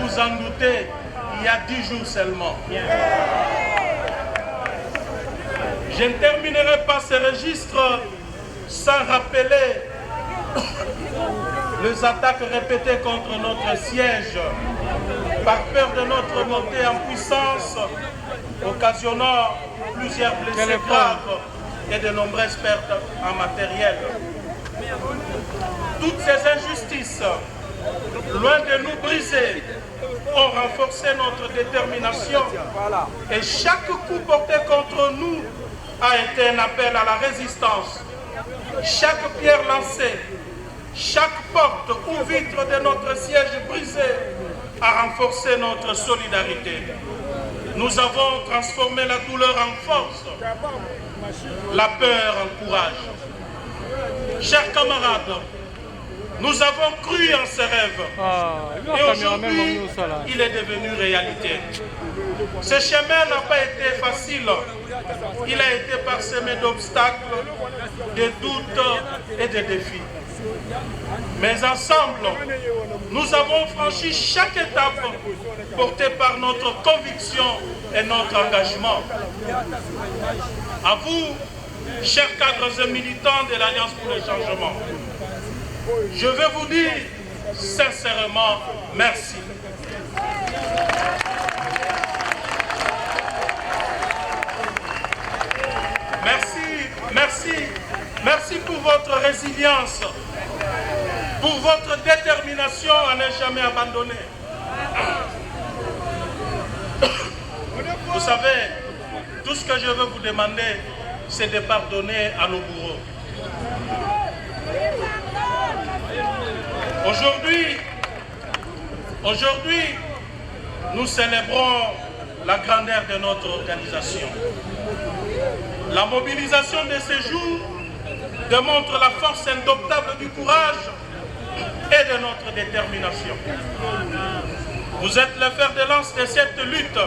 Vous en doutez, il y a 10 jours seulement. Je ne terminerai pas ce registre sans rappeler les attaques répétées contre notre siège par peur de notre montée en puissance, occasionnant plusieurs blessés graves et de nombreuses pertes en matériel. Toutes ces injustices, loin de nous briser, ont renforcé notre détermination et chaque coup porté contre nous a été un appel à la résistance. Chaque pierre lancée, chaque porte ou vitre de notre siège brisé a renforcé notre solidarité. Nous avons transformé la douleur en force, la peur en courage. Chers camarades, nous avons cru en ce rêve et aujourd'hui, il est devenu réalité. Ce chemin n'a pas été facile. Il a été parsemé d'obstacles, de doutes et de défis. Mais ensemble, nous avons franchi chaque étape portée par notre conviction et notre engagement. À vous, chers cadres et militants de l'Alliance pour le changement, je veux vous dire sincèrement merci. Merci pour votre résilience, pour votre détermination à ne jamais abandonner. Vous savez, tout ce que je veux vous demander, c'est de pardonner à nos bourreaux. Aujourd'hui, nous célébrons la grandeur de notre organisation. La mobilisation de ces jours démontre la force indomptable du courage et de notre détermination. Vous êtes le fer de lance de cette lutte.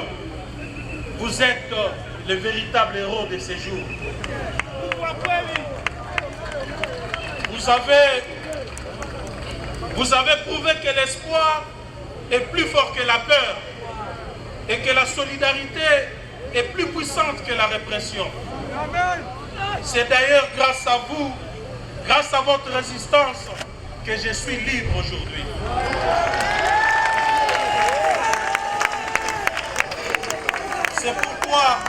Vous êtes le véritable héros de ces jours. Vous avez prouvé que l'espoir est plus fort que la peur et que la solidarité est plus puissante que la répression. C'est d'ailleurs grâce à vous, grâce à votre résistance, que je suis libre aujourd'hui. C'est pourquoi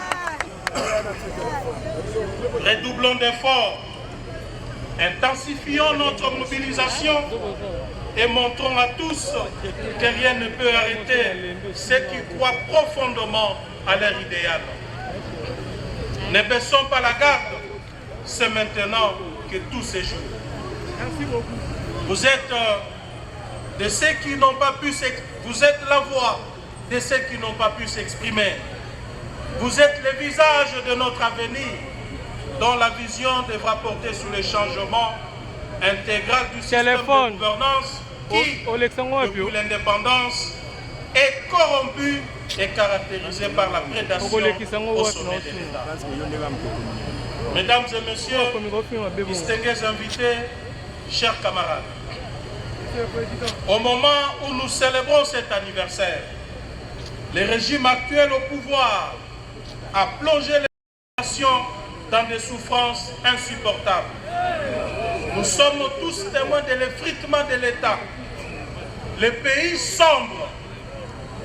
redoublons d'efforts, intensifions notre mobilisation et montrons à tous que rien ne peut arrêter ceux qui croient profondément à leur idéal. Ne baissons pas la garde, c'est maintenant que tout se joue. Merci beaucoup. Vous êtes de ceux qui n'ont pas pu s'exprimer. Vous êtes la voix de ceux qui n'ont pas pu s'exprimer. Vous êtes le visage de notre avenir, dont la vision devra porter sur le changement intégral du système de gouvernance qui, depuis l'indépendance, est corrompu et caractérisé par la prédation au sommet de l'État. Mesdames et messieurs, distingués invités, chers camarades, au moment où nous célébrons cet anniversaire, le régime actuel au pouvoir a plongé les nations dans des souffrances insupportables. Nous sommes tous témoins de l'effritement de l'État. Le pays sombre.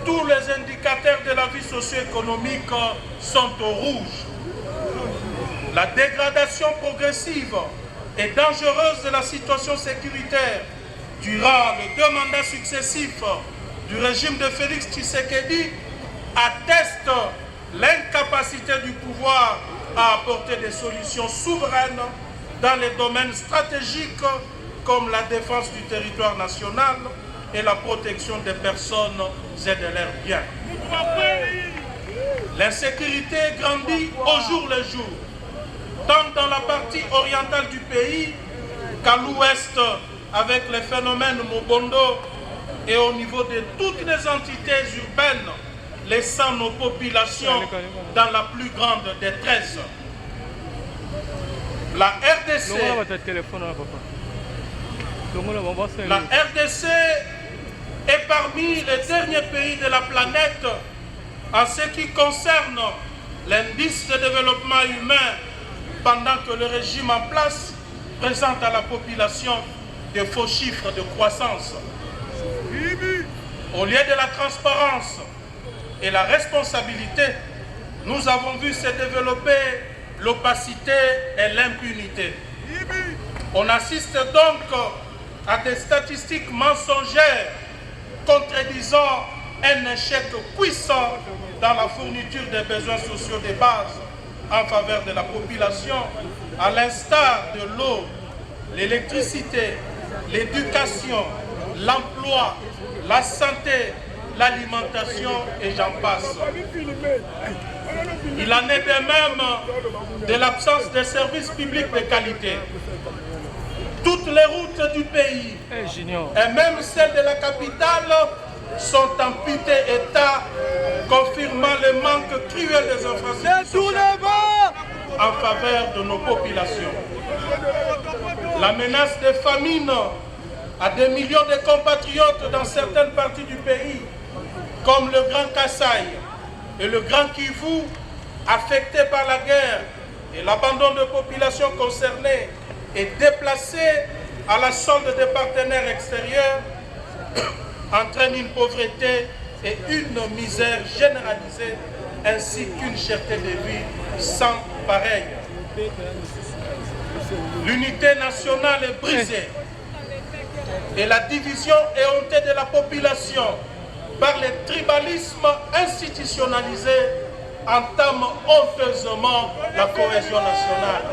Tous les indicateurs de la vie socio-économique sont au rouge. La dégradation progressive et dangereuse de la situation sécuritaire durant les 2 mandats successifs du régime de Félix Tshisekedi atteste l'incapacité du pouvoir à apporter des solutions souveraines dans les domaines stratégiques comme la défense du territoire national et la protection des personnes et de leurs biens. L'insécurité grandit au jour le jour, tant dans la partie orientale du pays qu'à l'ouest avec les phénomènes Mobondo et au niveau de toutes les entités urbaines, laissant nos populations dans la plus grande détresse. La RDC est parmi les derniers pays de la planète en ce qui concerne l'indice de développement humain, pendant que le régime en place présente à la population de faux chiffres de croissance. Au lieu de la transparence et la responsabilité, nous avons vu se développer l'opacité et l'impunité. On assiste donc à des statistiques mensongères contredisant un échec puissant dans la fourniture des besoins sociaux de base en faveur de la population, à l'instar de l'eau, l'électricité, l'éducation, l'emploi, la santé, l'alimentation et j'en passe. Il en est de même de l'absence de services publics de qualité. Toutes les routes du pays, et même celles de la capitale, sont amputées état, confirmant le manque cruel des infrastructures en faveur de nos populations. La menace de famine à des millions de compatriotes dans certaines parties du pays, comme le Grand Kasaï et le Grand Kivu, affectés par la guerre et l'abandon de populations concernées et déplacées à la solde des partenaires extérieurs, entraîne une pauvreté et une misère généralisée, ainsi qu'une cherté de vie sans pareil. L'unité nationale est brisée et la division éhontée de la population par le tribalisme institutionnalisé entame honteusement la cohésion nationale.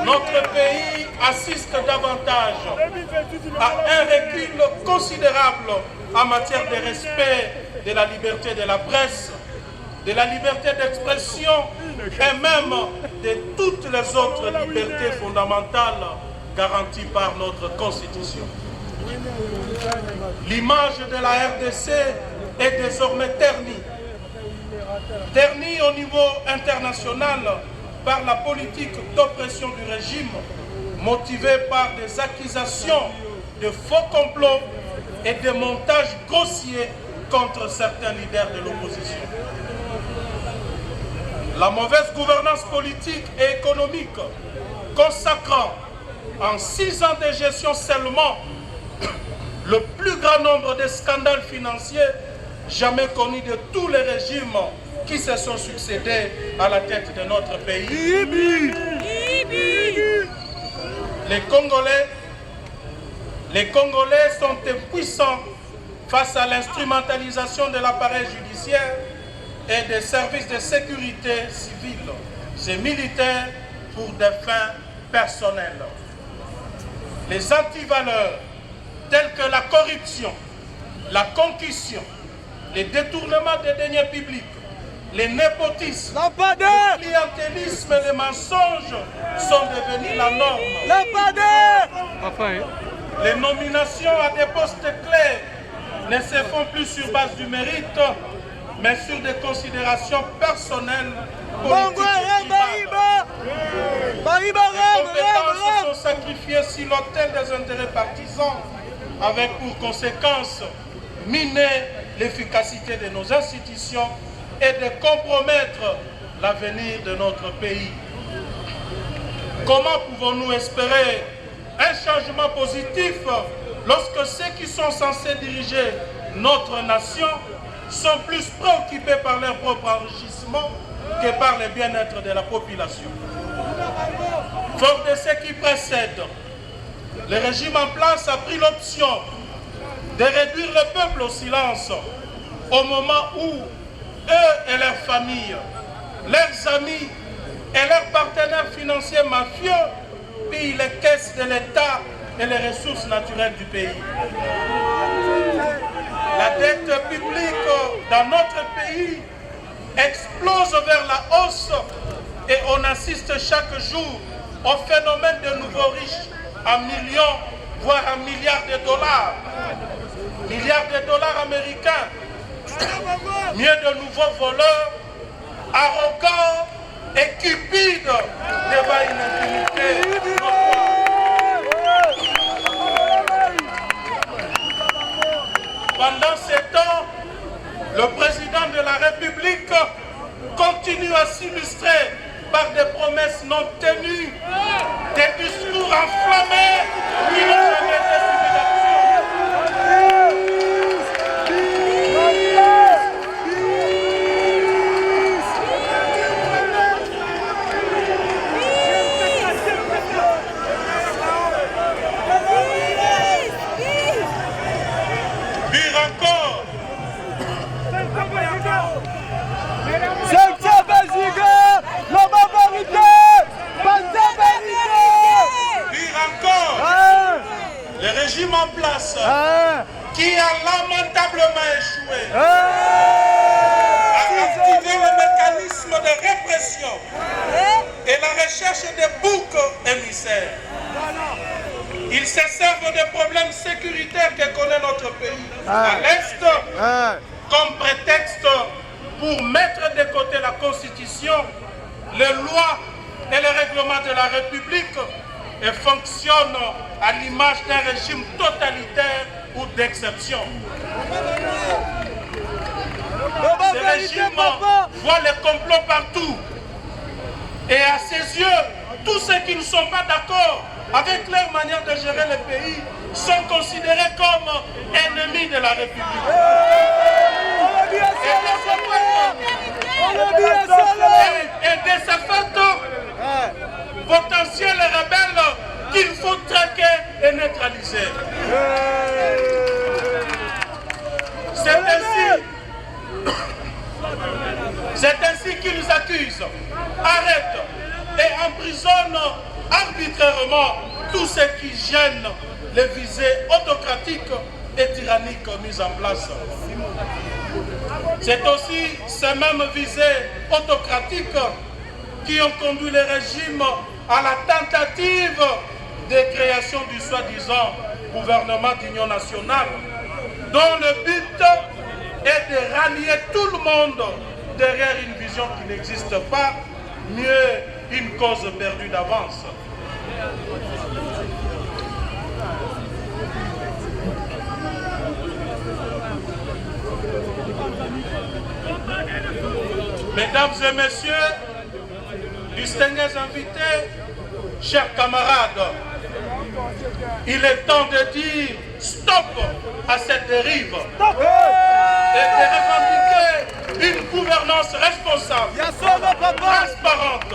Notre pays assiste davantage à un recul considérable en matière de respect de la liberté de la presse, de la liberté d'expression et même de toutes les autres libertés fondamentales garanties par notre Constitution. L'image de la RDC est désormais ternie. Ternie au niveau international par la politique d'oppression du régime, motivée par des accusations de faux complots et des montages grossiers contre certains leaders de l'opposition. La mauvaise gouvernance politique et économique, consacrant en 6 ans de gestion seulement le plus grand nombre de scandales financiers jamais connus de tous les régimes qui se sont succédés à la tête de notre pays. Les Congolais sont impuissants face à l'instrumentalisation de l'appareil judiciaire et des services de sécurité civile et militaires pour des fins personnelles. Les antivaleurs telles que la corruption, la concussion, les détournements des deniers publics, les népotismes, le clientélisme et les mensonges sont devenus la norme. Les nominations à des postes clés ne se font plus sur base du mérite, mais sur des considérations personnelles, politiques et tribales. Les compétences sont sacrifiées sur l'autel des intérêts partisans, avec pour conséquence miner l'efficacité de nos institutions et de compromettre l'avenir de notre pays. Comment pouvons-nous espérer un changement positif lorsque ceux qui sont censés diriger notre nation sont plus préoccupés par leur propre enrichissement que par le bien-être de la population? Fort de ce qui précède, le régime en place a pris l'option de réduire le peuple au silence au moment où eux et leurs familles, leurs amis et leurs partenaires financiers mafieux pillent les caisses de l'État et les ressources naturelles du pays. La dette publique dans notre pays explose vers la hausse et on assiste chaque jour au phénomène de nouveaux riches à millions, voire à milliards de dollars. Milliards de dollars américains. Mieux de nouveaux voleurs, arrogants et cupides devant une impunité. Pendant ces temps, le président de la République continue à s'illustrer par des promesses non tenues, des discours enflammés qui n'ont jamais été suivis d'action. Le régime en place qui a lamentablement échoué a activé le mécanisme de répression et la recherche des boucs émissaires. Ils se servent des problèmes sécuritaires que connaît notre pays à l'Est comme prétexte pour mettre de côté la Constitution, les lois et les règlements de la République et fonctionnent à l'image d'un régime totalitaire ou d'exception. Ce régime voit les complots partout et à ses yeux, tous ceux qui ne sont pas d'accord avec leur manière de gérer le pays sont considérés comme ennemis de la République. Et de ce fait, potentiels rebelles qu'il faut traquer et neutraliser. C'est ainsi qu'ils accusent, arrêtent et emprisonnent arbitrairement tous ceux qui gênent les visées autocratiques et tyranniques mises en place. C'est aussi ces mêmes visées autocratiques qui ont conduit le régime à la tentative de création du soi-disant gouvernement d'union nationale, dont le but est de rallier tout le monde derrière une vision qui n'existe pas, mieux une cause perdue d'avance. Mesdames et messieurs, distingués invités, chers camarades, il est temps de dire stop à cette dérive et de revendiquer une gouvernance responsable, transparente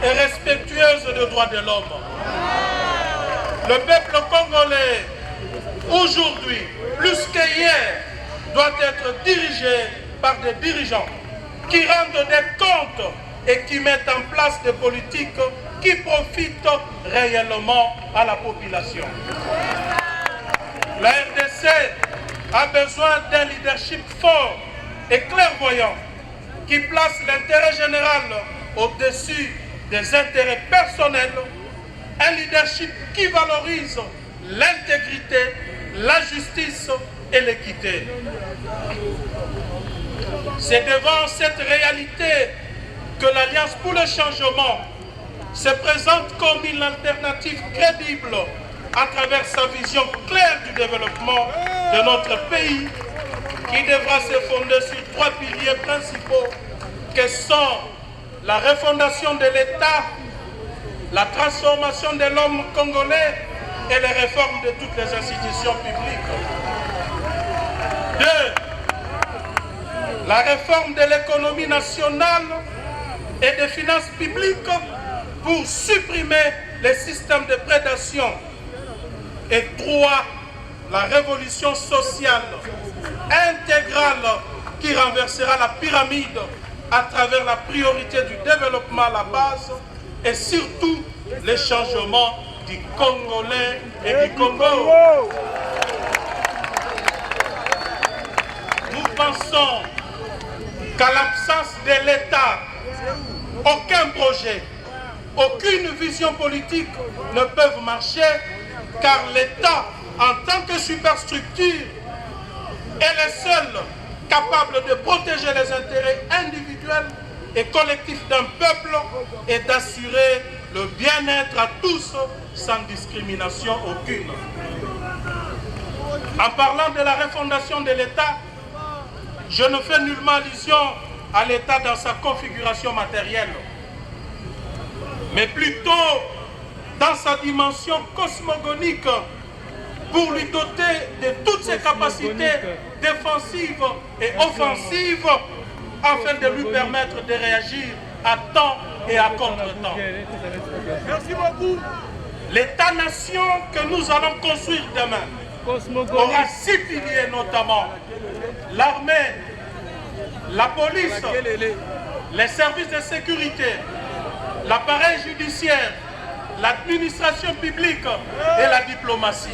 et respectueuse des droits de l'homme. Le peuple congolais, aujourd'hui, plus qu'hier, doit être dirigé par des dirigeants qui rendent des comptes et qui mettent en place des politiques qui profitent réellement à la population. La RDC a besoin d'un leadership fort et clairvoyant qui place l'intérêt général au-dessus des intérêts personnels, un leadership qui valorise l'intégrité, la justice et l'équité. C'est devant cette réalité que l'Alliance pour le changement se présente comme une alternative crédible à travers sa vision claire du développement de notre pays qui devra se fonder sur 3 piliers principaux que sont la refondation de l'État, la transformation de l'homme congolais et les réformes de toutes les institutions publiques. 2. La réforme de l'économie nationale et des finances publiques pour supprimer les systèmes de prédation. Et 3. La révolution sociale intégrale qui renversera la pyramide à travers la priorité du développement à la base et surtout les changements du Congolais et du Congo. Nous pensons qu'à l'absence de l'État, aucun projet, aucune vision politique ne peuvent marcher car l'État, en tant que superstructure, est le seul capable de protéger les intérêts individuels et collectifs d'un peuple et d'assurer le bien-être à tous sans discrimination aucune. En parlant de la refondation de l'État, je ne fais nullement allusion à l'État dans sa configuration matérielle, mais plutôt dans sa dimension cosmogonique pour lui doter de toutes ses capacités défensives et offensives afin de lui permettre de réagir à temps et à contre-temps. Merci beaucoup. L'État-nation que nous allons construire demain aura 6 piliers notamment: l'armée, la police, les services de sécurité, l'appareil judiciaire, l'administration publique et la diplomatie.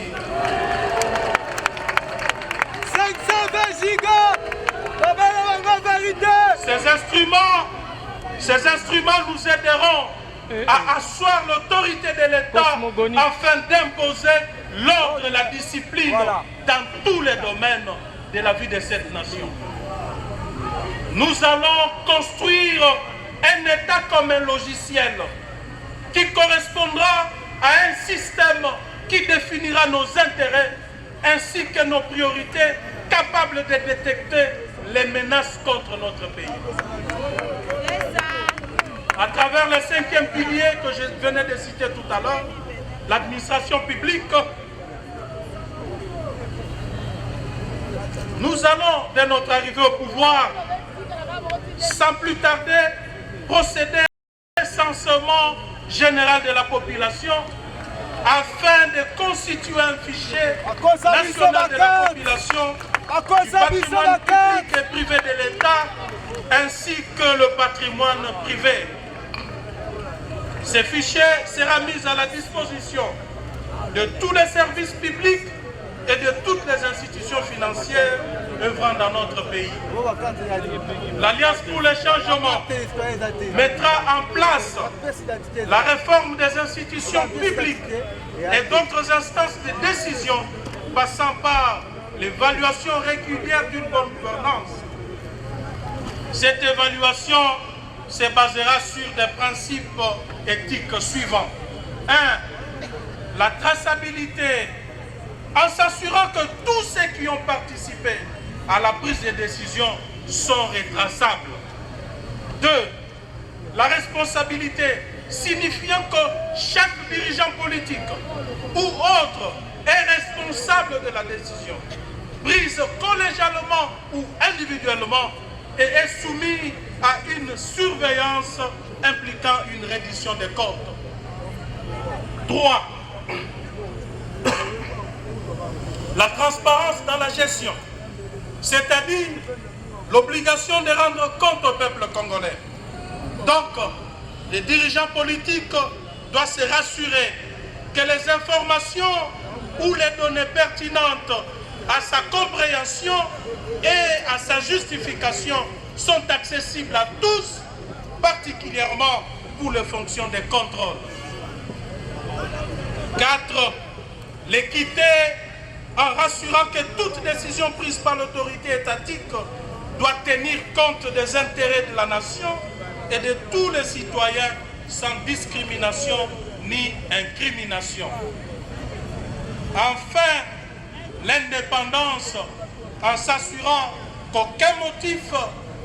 520 gigas. Ces instruments nous aideront à asseoir l'autorité de l'État afin d'imposer l'ordre et la discipline dans tous les domaines de la vie de cette nation. Nous allons construire un État comme un logiciel qui correspondra à un système qui définira nos intérêts ainsi que nos priorités, capables de détecter les menaces contre notre pays. À travers le 5e pilier que je venais de citer tout à l'heure, l'administration publique, nous allons, dès notre arrivée au pouvoir, sans plus tarder, procéder à un recensement général de la population afin de constituer un fichier national de la population, du patrimoine public et privé de l'État, ainsi que le patrimoine privé. Ce fichier sera mis à la disposition de tous les services publics et de toutes les institutions financières œuvrant dans notre pays. L'Alliance pour le changement mettra en place la réforme des institutions publiques et d'autres instances de décision passant par l'évaluation régulière d'une bonne gouvernance. Cette évaluation se basera sur des principes éthiques suivants. 1. La traçabilité, en s'assurant que tous ceux qui ont participé à la prise de décision sont retraçables. 2. La responsabilité, signifiant que chaque dirigeant politique ou autre est responsable de la décision, prise collégialement ou individuellement, et est soumis à une surveillance impliquant une reddition des comptes. 3. La transparence dans la gestion, c'est-à-dire l'obligation de rendre compte au peuple congolais. Donc, les dirigeants politiques doivent se rassurer que les informations ou les données pertinentes à sa compréhension et à sa justification sont accessibles à tous, particulièrement pour les fonctions de contrôle. 4. L'équité, en rassurant que toute décision prise par l'autorité étatique doit tenir compte des intérêts de la nation et de tous les citoyens sans discrimination ni incrimination. Enfin, l'indépendance, en s'assurant qu'aucun motif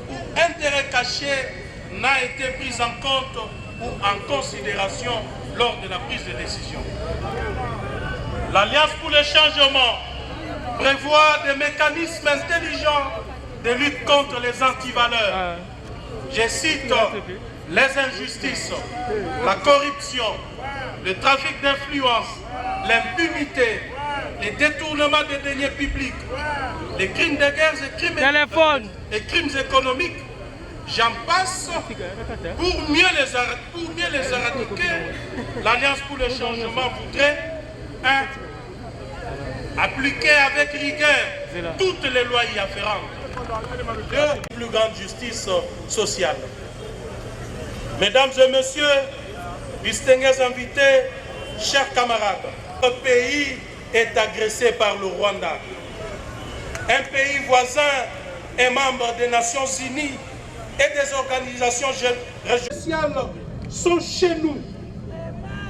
ou intérêt caché n'a été pris en compte ou en considération lors de la prise de décision. L'Alliance pour le changement prévoit des mécanismes intelligents de lutte contre les antivaleurs. Je cite les injustices, la corruption, le trafic d'influence, l'impunité, les détournements des deniers publics, les crimes de guerre et crimes économiques. J'en passe. Pour mieux les éradiquer, l'Alliance pour le changement voudrait appliquer avec rigueur toutes les lois y afférentes. Deux, plus grande justice sociale. Mesdames et messieurs, distingués invités, chers camarades, notre pays est agressé par le Rwanda. Un pays voisin et membre des Nations Unies et des organisations régionales sont chez nous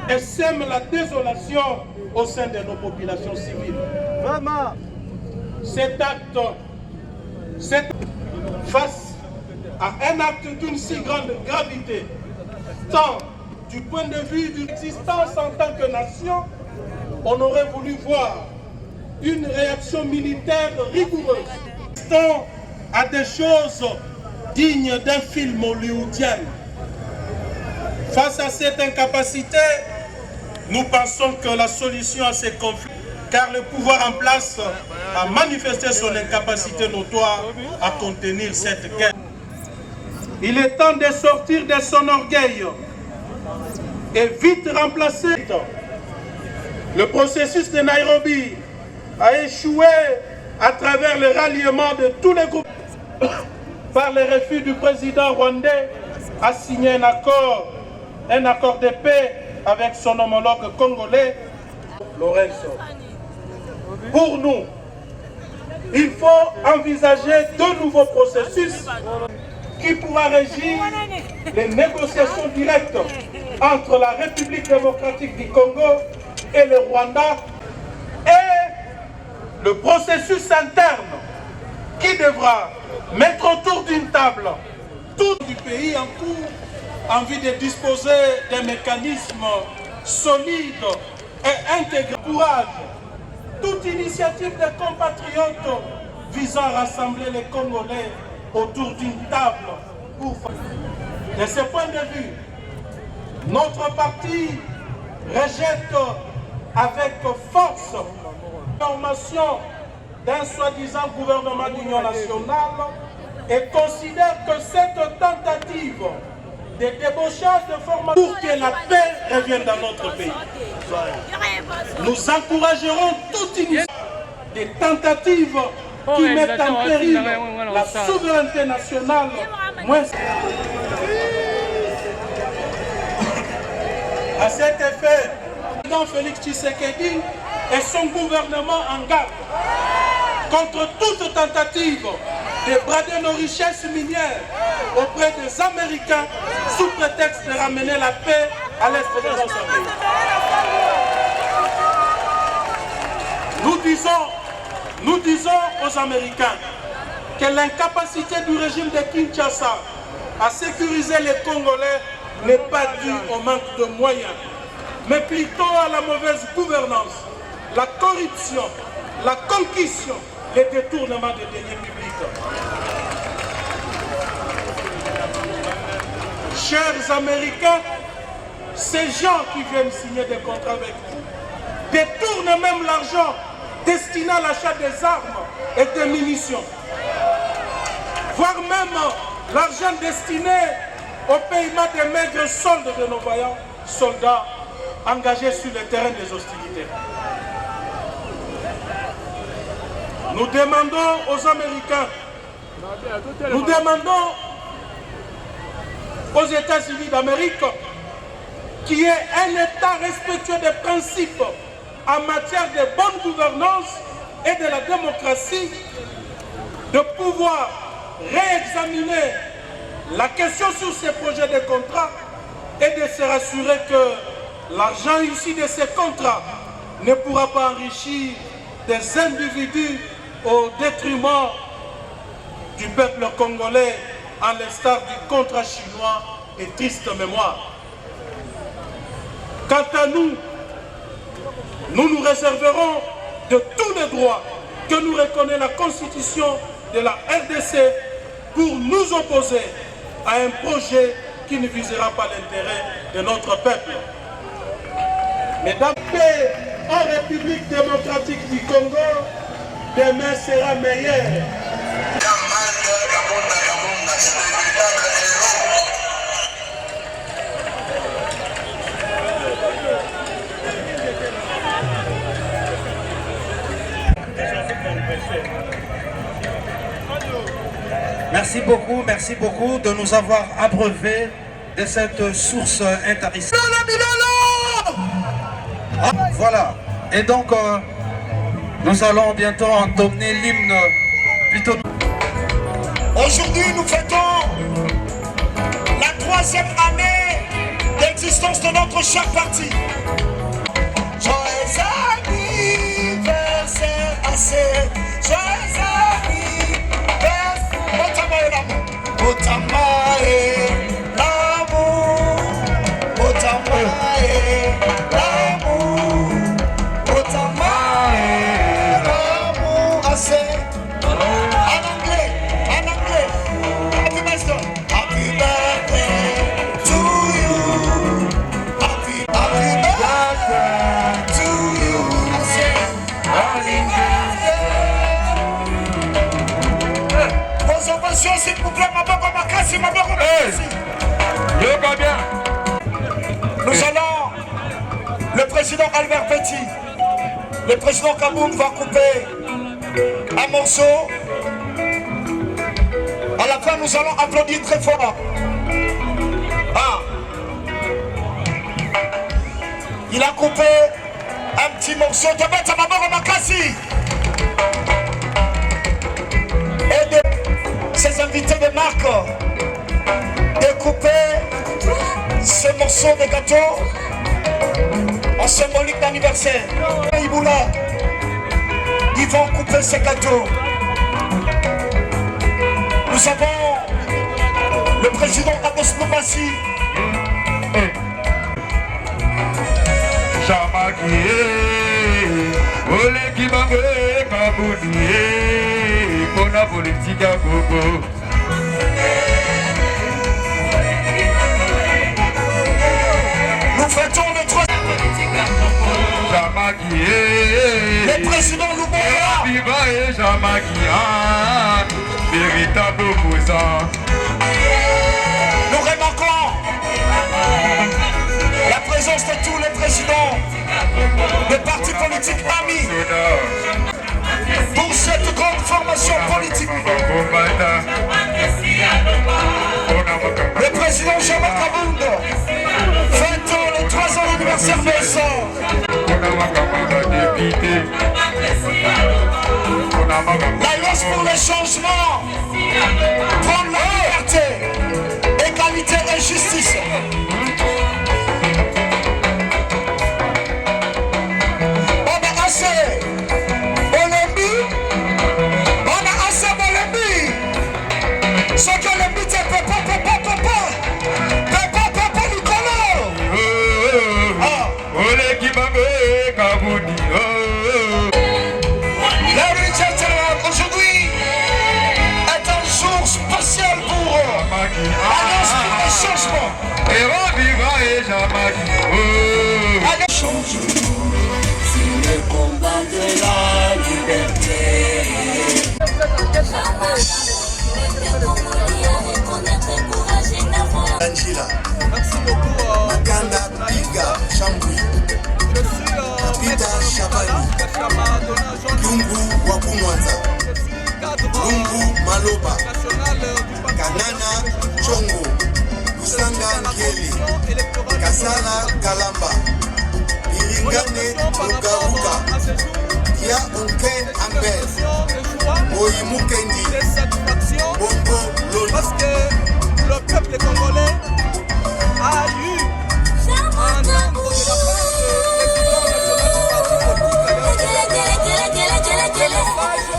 et sèment la désolation au sein de nos populations civiles. Vraiment. Cet acte, face à un acte d'une si grande gravité, tant du point de vue de l'existence en tant que nation, on aurait voulu voir une réaction militaire rigoureuse. Tant à des choses dignes d'un film hollywoodien. Face à cette incapacité, nous pensons que la solution à ces conflits, car le pouvoir en place a manifesté son incapacité notoire à contenir cette guerre. Il est temps de sortir de son orgueil et vite remplacer. Le processus de Nairobi a échoué à travers le ralliement de tous les groupes par le refus du président rwandais à signer un accord de paix avec son homologue congolais, Lorenzo. Pour nous, il faut envisager de nouveaux processus qui pourra régir les négociations directes entre la République démocratique du Congo et le Rwanda et le processus interne qui devra mettre autour d'une table tout du pays en cours en vue de disposer d'un mécanisme solide et intégré. Courage, toute initiative des compatriotes visant à rassembler les Congolais autour d'une table pour... De ce point de vue, notre parti rejette avec force la formation d'un soi-disant gouvernement d'union nationale et considère que cette tentative de débauchage de formation pour que la paix revienne dans notre pays. Nous encouragerons toute initiative des tentatives qui mettent en péril la souveraineté nationale. À cet effet, le président Félix Tshisekedi et son gouvernement en garde contre toute tentative de brader nos richesses minières auprès des Américains sous prétexte de ramener la paix à l'est de Mozambique. Nous disons aux Américains que l'incapacité du régime de Kinshasa à sécuriser les Congolais n'est pas due au manque de moyens, mais plutôt à la mauvaise gouvernance, la corruption, la concussion, les détournements des deniers publics. Chers Américains, ces gens qui viennent signer des contrats avec vous détournent même l'argent destiné à l'achat des armes et des munitions, voire même l'argent destiné au paiement des maigres soldes de nos vaillants soldats engagés sur le terrain des hostilités. Nous demandons aux Américains, nous demandons aux États-Unis d'Amérique qu'il y ait un État respectueux des principes en matière de bonne gouvernance et de la démocratie, de pouvoir réexaminer la question sur ces projets de contrats et de se rassurer que l'argent issu de ces contrats ne pourra pas enrichir des individus au détriment du peuple congolais, à l'instar du contrat chinois et triste mémoire. Quant à nous, nous nous réserverons de tous les droits que nous reconnaît la Constitution de la RDC pour nous opposer à un projet qui ne visera pas l'intérêt de notre peuple. Mesdames, en République démocratique du Congo, demain sera meilleur. Merci beaucoup de nous avoir abreuvés de cette source intarissable. Voilà, et donc nous allons bientôt entonner l'hymne plutôt. Aujourd'hui, nous fêtons la 3e année d'existence de notre cher parti. Joyeux anniversaire à ces joyeux anniversaire. Otamae l'amour, Otamae l'amour, Otamae l'amour assez. En anglais, happy birthday to you, happy birthday to you, vos ovations s'il vous plaît, nous allons, le président Albert Petit, le président Kaboum va couper un morceau. À la fin, nous allons applaudir très fort. Il a coupé un petit morceau de Beta Maboro Makasi. Et de ses invités de marque découper ce morceau de gâteau en symbolique d'anniversaire. Iboula, ils vont couper ces gâteaux. Nous avons le président Agos Noubassi. Chamakie, Ole Kibangwe, Kabouni, Kona politique à Gogo. Nous fêtons le 3. Chamakie, le président Louboya. Viva et Chamakie, véritable opposant. Nous remarquons la présence de tous les présidents des partis politiques amis pour cette grande formation politique. Le président Jean-Marc Abound fête les 3 ans d'anniversaire de son. L'Alliance pour le changement, prendre la liberté, égalité et justice. On a assez Bolembi, on a assez Bolembi. Ce que le but est papa Nicolas. Ole Kibangwe, Kabouni. Aujourd'hui est un jour spécial pour Alliance pour le changement. Et on vivra et jamais. Sur le combat de la liberté. Angela, Makanda, Biga, Chambui, Kapita, Chabani, Lungu, Wakumwanza, Lungu, Maloba, Kanana, Chongo, Lusanga, Ngeli, Kasala, Kalamba, Iringane, Ugaruka, Kia Onken, Ambel, Oyimukendi, Bongo, Lolo. Parce que le peuple congolais a eu un membre de la France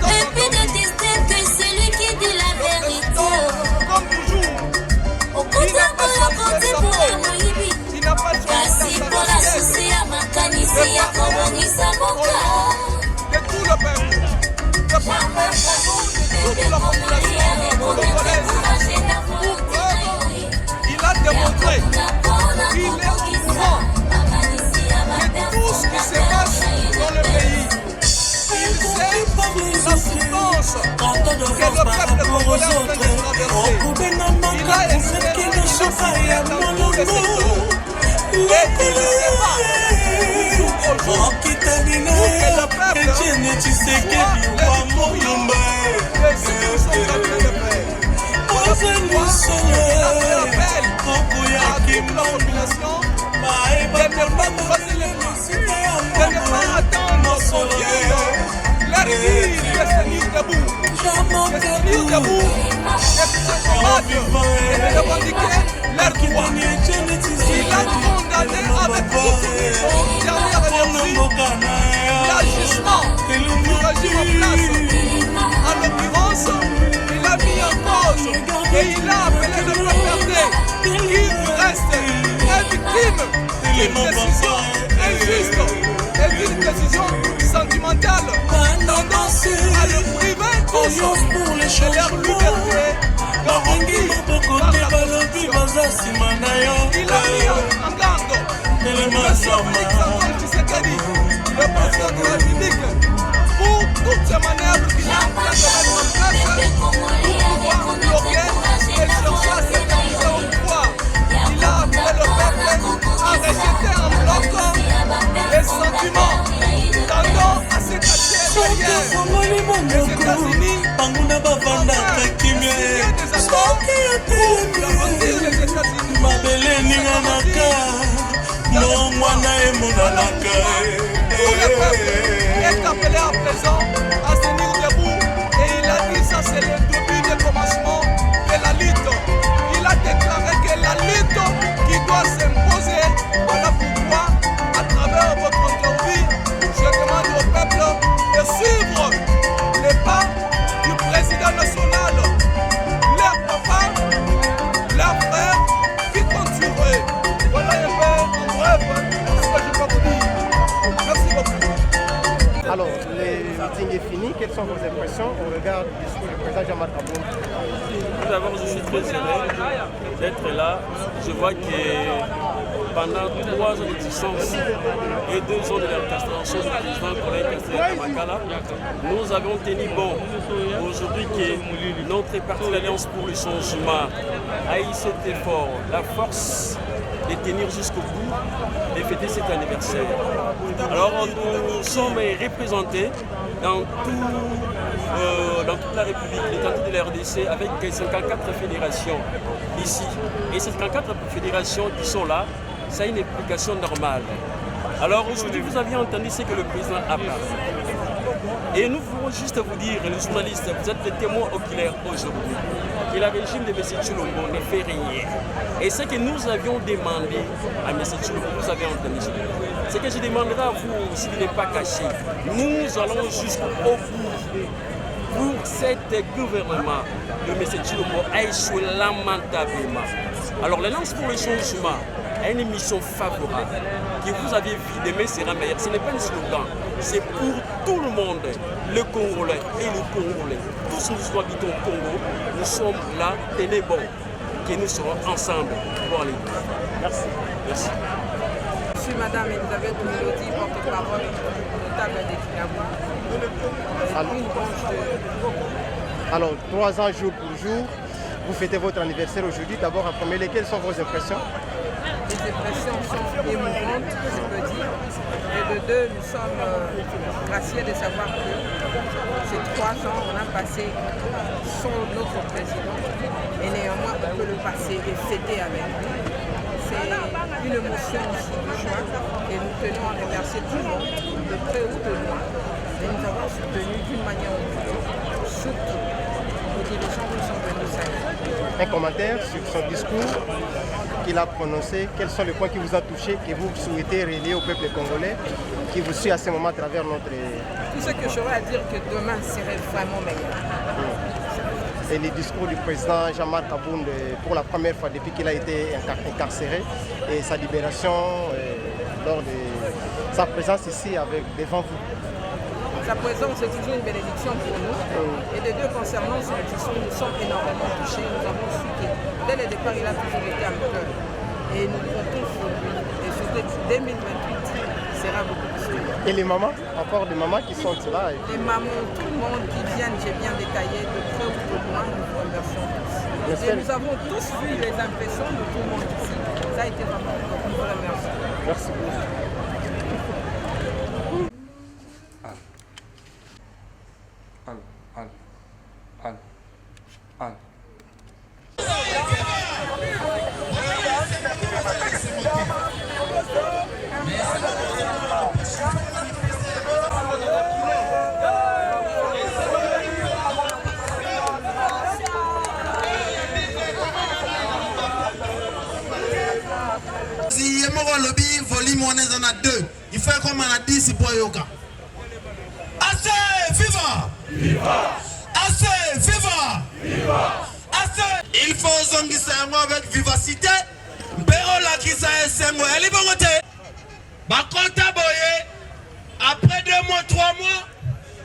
Et puis de distinguer que celui qui dit la vérité. Comme toujours, Au côté pour la côté pour la Moïbi. il n'a pas de choix. toute la population congolaise. Pour preuve, il a démontré qu'il est au courant de tout ce qui se passe dans le pays. Il sait la souffrance que le peuple congolais est en train de traverser. Il a essayé de soutenir dans tous les secteurs. Et il se bat jour au jour pour que le peuple soit les victorieux de ce qu'ils sont en train de faire. Voilà pourquoi il a fait appel à toute la population de ne pas croiser les bras, de ne pas attendre qu'on vienne leur dire de se tenir debout, de se tenir debout et de se combattre et de revendiquer leurs droits. Il a condamné avec toute dernière énergie l'agissement du régime en place. En l'occurrence, il a mis en cause et il a appelé le peuple qui reste victime d'une décision injuste et d'une décision sentimentale, tendance à le priver tous de leur liberté garantie par la Constitution. Il a mis en garde le président Tshisekedi, le président de la République, pour toutes ces manœuvres qu'il est en train de mettre en place pour pouvoir bloquer et chercher à s'établir au pouvoir. Il a appelé le peuple à rejeter en bloc les sentiments tendant à se cacher derrière les États-Unis pour signer des accords pour garantir les États-Unis. Tout le peuple est appelé à présent à se tenir debout et il a dit ça c'est le début du commencement de la lutte. Il a déclaré que la lutte qui doit s'imposer, voilà pourquoi à travers votre interview, je demande au peuple de suivre les pas du président national, leurs papas, leurs frères qui comptent sur eux. Voilà un peu en bref ce que je peux vous dire. Merci beaucoup. Alors, le meeting est fini. Quelles sont vos impressions au regard du discours du président Jean-Marc Aboun? Tout d'abord, je suis très heureux d'être là. Je vois que pendant 3 ans d'existence et 2 ans de l'intervention du président Colin Makala, nous avons tenu bon. Aujourd'hui, que notre parti l'Alliance pour le changement a eu cet effort, la force de tenir jusqu'au bout et fêter cet anniversaire. Alors nous sommes représentés dans toute la République, l'étendue de la RDC, avec 54 fédérations ici. Et ces 54 fédérations qui sont là, ça a une application normale. Alors aujourd'hui, vous avez entendu ce que le président a parlé. Et nous voulons juste vous dire, les journalistes, vous êtes les témoins oculaires aujourd'hui, que le régime de M. Tshilombo ne fait rien. Et ce que nous avions demandé à M. Tshilombo, vous avez entendu, ce que je demanderai à vous aussi de ne pas cacher. Nous allons jusqu'au bout pour cet gouvernement de M. Tshilombo a échoué lamentablement. Alors l'Alliance pour le changement a une mission favorable que vous avez vu, demain sera meilleur. Ce n'est pas un slogan, c'est pour tout le monde, le Congolais et le Congolais. Tous nous habitons au Congo, nous sommes là, tenez bon, que nous serons ensemble pour aller. Merci. Merci. Je suis Madame Elisabeth Mélodie, porte-parole notable des Kinabou. Alors, 3 ans jour pour jour, vous fêtez votre anniversaire aujourd'hui. D'abord, en premier lieu, quelles sont vos impressions? Les impressions sont émouvantes, je peux dire. Et de deux, nous sommes graciés de savoir que ces 3 ans, on a passé sans notre président. Et néanmoins, on peut le passer et fêter avec lui. C'est une émotion aussi de joie. Et nous tenons à remercier tout le monde, de près ou de loin, de nous avoir soutenus d'une manière ou d'une autre, surtout aux dirigeants qui sont venus saluer. Un commentaire sur son discours qu'il a prononcé, quels sont les points qui vous ont touché, que vous souhaitez relier au peuple congolais, qui vous suit à ce moment à travers notre... Tout ce que j'aurais à dire que demain serait vraiment meilleur. Et le discours du président Jean-Marc Aboun pour la première fois depuis qu'il a été incarcéré et sa libération lors de sa présence ici devant vous. Sa présence est toujours une bénédiction pour nous. Et des deux concernant son tissu, nous sommes énormément touchés. Nous avons su que dès le départ, il a toujours été à nos cœurs. Et nous comptons sur lui. Et surtout 2028 sera beaucoup plus que. Et les mamans, encore des mamans qui sont là. Les mamans, tout le monde qui viennent, j'ai bien détaillé, de près ou de loin, nous vous remercions tous. Et nous avons tous vu les impressions de tout le monde ici. Ça a été vraiment, donc nous vous remercions. Merci beaucoup. Si Yemoro Lobby, volume on est en a 2. Il fait comme on a dit, c'est pour Yoga. Assez, viva! Viva! Assez, viva! Viva! Assez! Il faut zongi sango avec vivacité. Pero la qui sa sango, elle est bonne. Bakonta boye, après 2 mois, 3 mois,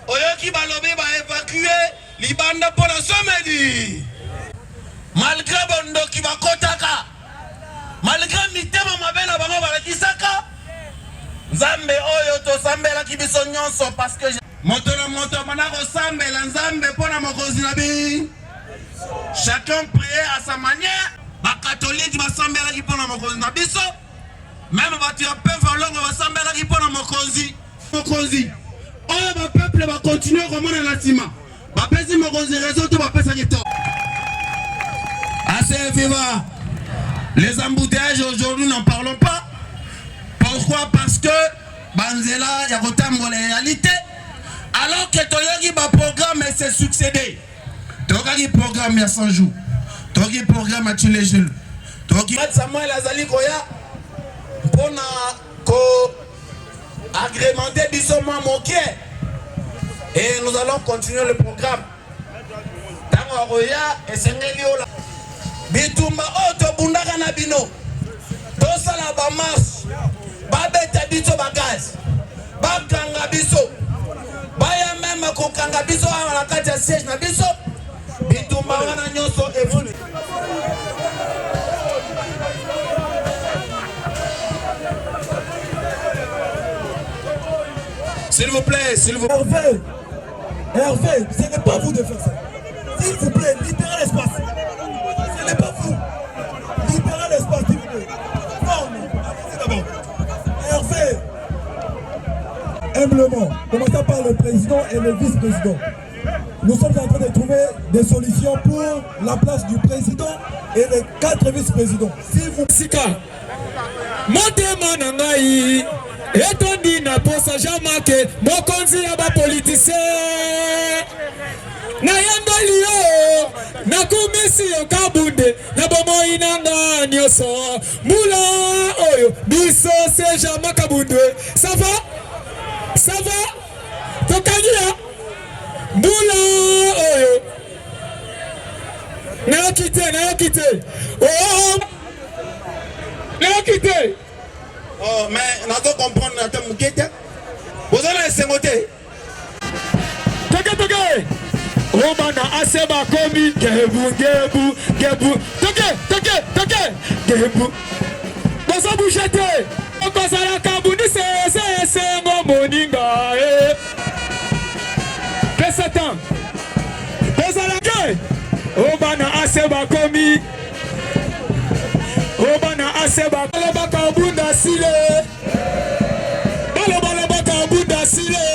Oyoki Balobi va évacuer Libanda pour la sommeil. Malgré Bondo qui va kotaka. Malgré mitema mabela bango balakisaka Nzambe oyo to sambela kibiso nyonso parce que moto mana ko sambela Nzambe pona mokozi na bi. Chacun prie à sa manière. Ba catholique ba sambela ki pona mokozi na biso. Même batu ya peuple longo ba sambela ki pona mokozi. Oyo ba peuple ba continuer comme on la sima. Ba pesi mokozi réseau to ba pesa ki to. Assez viva. Les embouteillages aujourd'hui, n'en parlons pas. Pourquoi? Parce que Banzela, il y a autant de réalité. Alors que Toyogi va programme et c'est succédé. Toyogi programme il y a 100 jours. Toyogi programme à tous les jours. Toyogi Samuel Azali Koya pour agrémenter bisoma moqué. Et nous allons continuer le programme. Tango Roya et Sengeliola. Bitumba oto bundaka na bino tosala ba marche babeta biso bagaz bakanga biso baya même kokanga biso na kati ya siège na biso bitumba wana nyonso evolu. S'il vous plaît, s'il vous plaît. Hervé, ce n'est pas vous de faire ça. S'il vous plaît, libérez l'espace. Ce n'est pas vous. Libérez l'espace, s'il vous plaît. Non, allez-y d'abord. Hervé, humblement, commençons par le président et le vice-président. Nous sommes en train de trouver des solutions pour la place du président et les 4 vice-présidents. Si vous... Motema nangai etondi na posa jamake mokonzi ya ba politicien na yandoli yo na kumisi yo kabunde na bomoi nanga nyoso mula oyo biso se jama kabunde. Ça va tokania mula oyo na kite oh quitter. Oh, mais nous devons comprendre la thème Mouketa. Vous allez se moter. Toke. Romana aseba komi gebu. Toke. Gebu. Bosa bouchete. Okosala kabundi se ngo moninga. Que Satan. Bosa la ke. Romana aseba komi. Obana aseba balobaka bunda sile balobaka bunda sile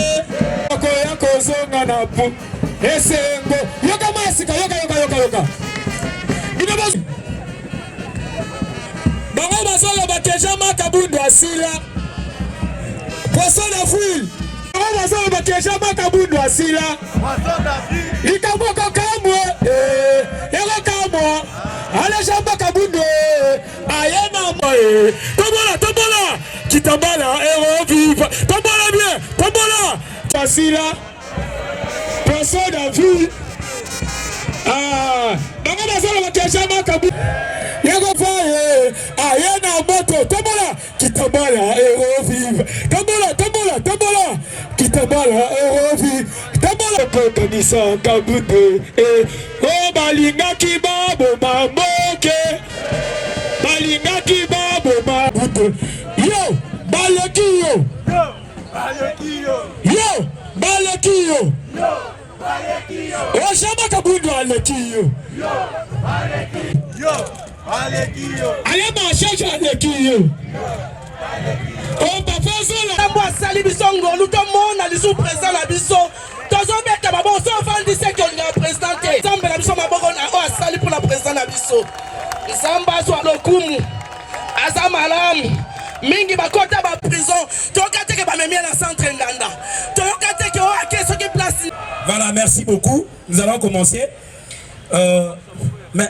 koya kozonga na pu esengo yoka masika yoka inabo bango bazolo bakeja makabunda sila poisson d'Afrique bango bazolo bakeja makabunda sila ikaboko kamwe yoko kamwe ale jamba kabundo ayena moye tombola kitambala ero viva tombola bien fasila poisson d'Afrique bango bazolo bakesha makabu yego faye ayena moto tombola Kitabala, héros vive. Tabala, tabala, tabala. Kitabala, héros vive. Tabala, Kotonisa, Kabude. Oh, Balinga Kibabo, Mamoke. Balinga Kibabo, Mamoke. Yo, Balekio. Yo, Balekio. Yo, Balekio. Yo, Balekio. Oh, Shama Kabudo, Alekio. Yo, Balekio. Yo, Balekio. Allez, ma cherche Alekio. Oh, papa, ça moi, Sali Bissongo, nous sommes les sous-présidents la Bisso. Tous les mecs, on va dire qu'on est présenté. Nous sommes la Bisso, on a Sali pour la présidente la Bisso. Nous sommes basés le Kumu. Azamalam. Mingi bakota ba prison. Tokate ke ba memia na centre Nganda. Tokate ke o ake ce qui place. Voilà, merci beaucoup. Nous allons commencer. Mais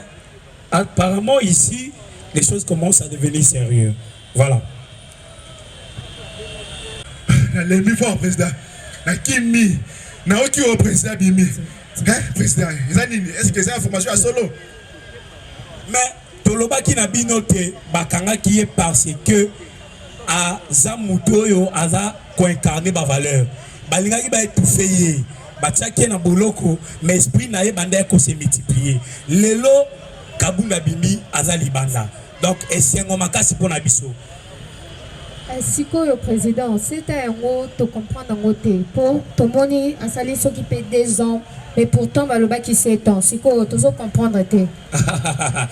apparemment ici, les choses commencent à devenir sérieuses. Voilà. Les mi fort président. Na Kimi. Na oki au président Bimi. Hein, président. Est-ce que c'est information à solo? Mais Toloba qui n'a binoté bakanga qui est parce que à Zamutoyo aza ko incarner ba valeur. Balinga ki ba étouffé. Batia qui na boloko mais esprit na ye banda ko se multiplier. Lelo Kabunda Bimi aza libanda. Donc esengo makasi pona biso. Siko le président, c'était un mot de comprendre un mot pour tout le monde a sali ceux qui paient 2 ans, mais pourtant le bac qui 7 ans. Siko toujours comprendre te.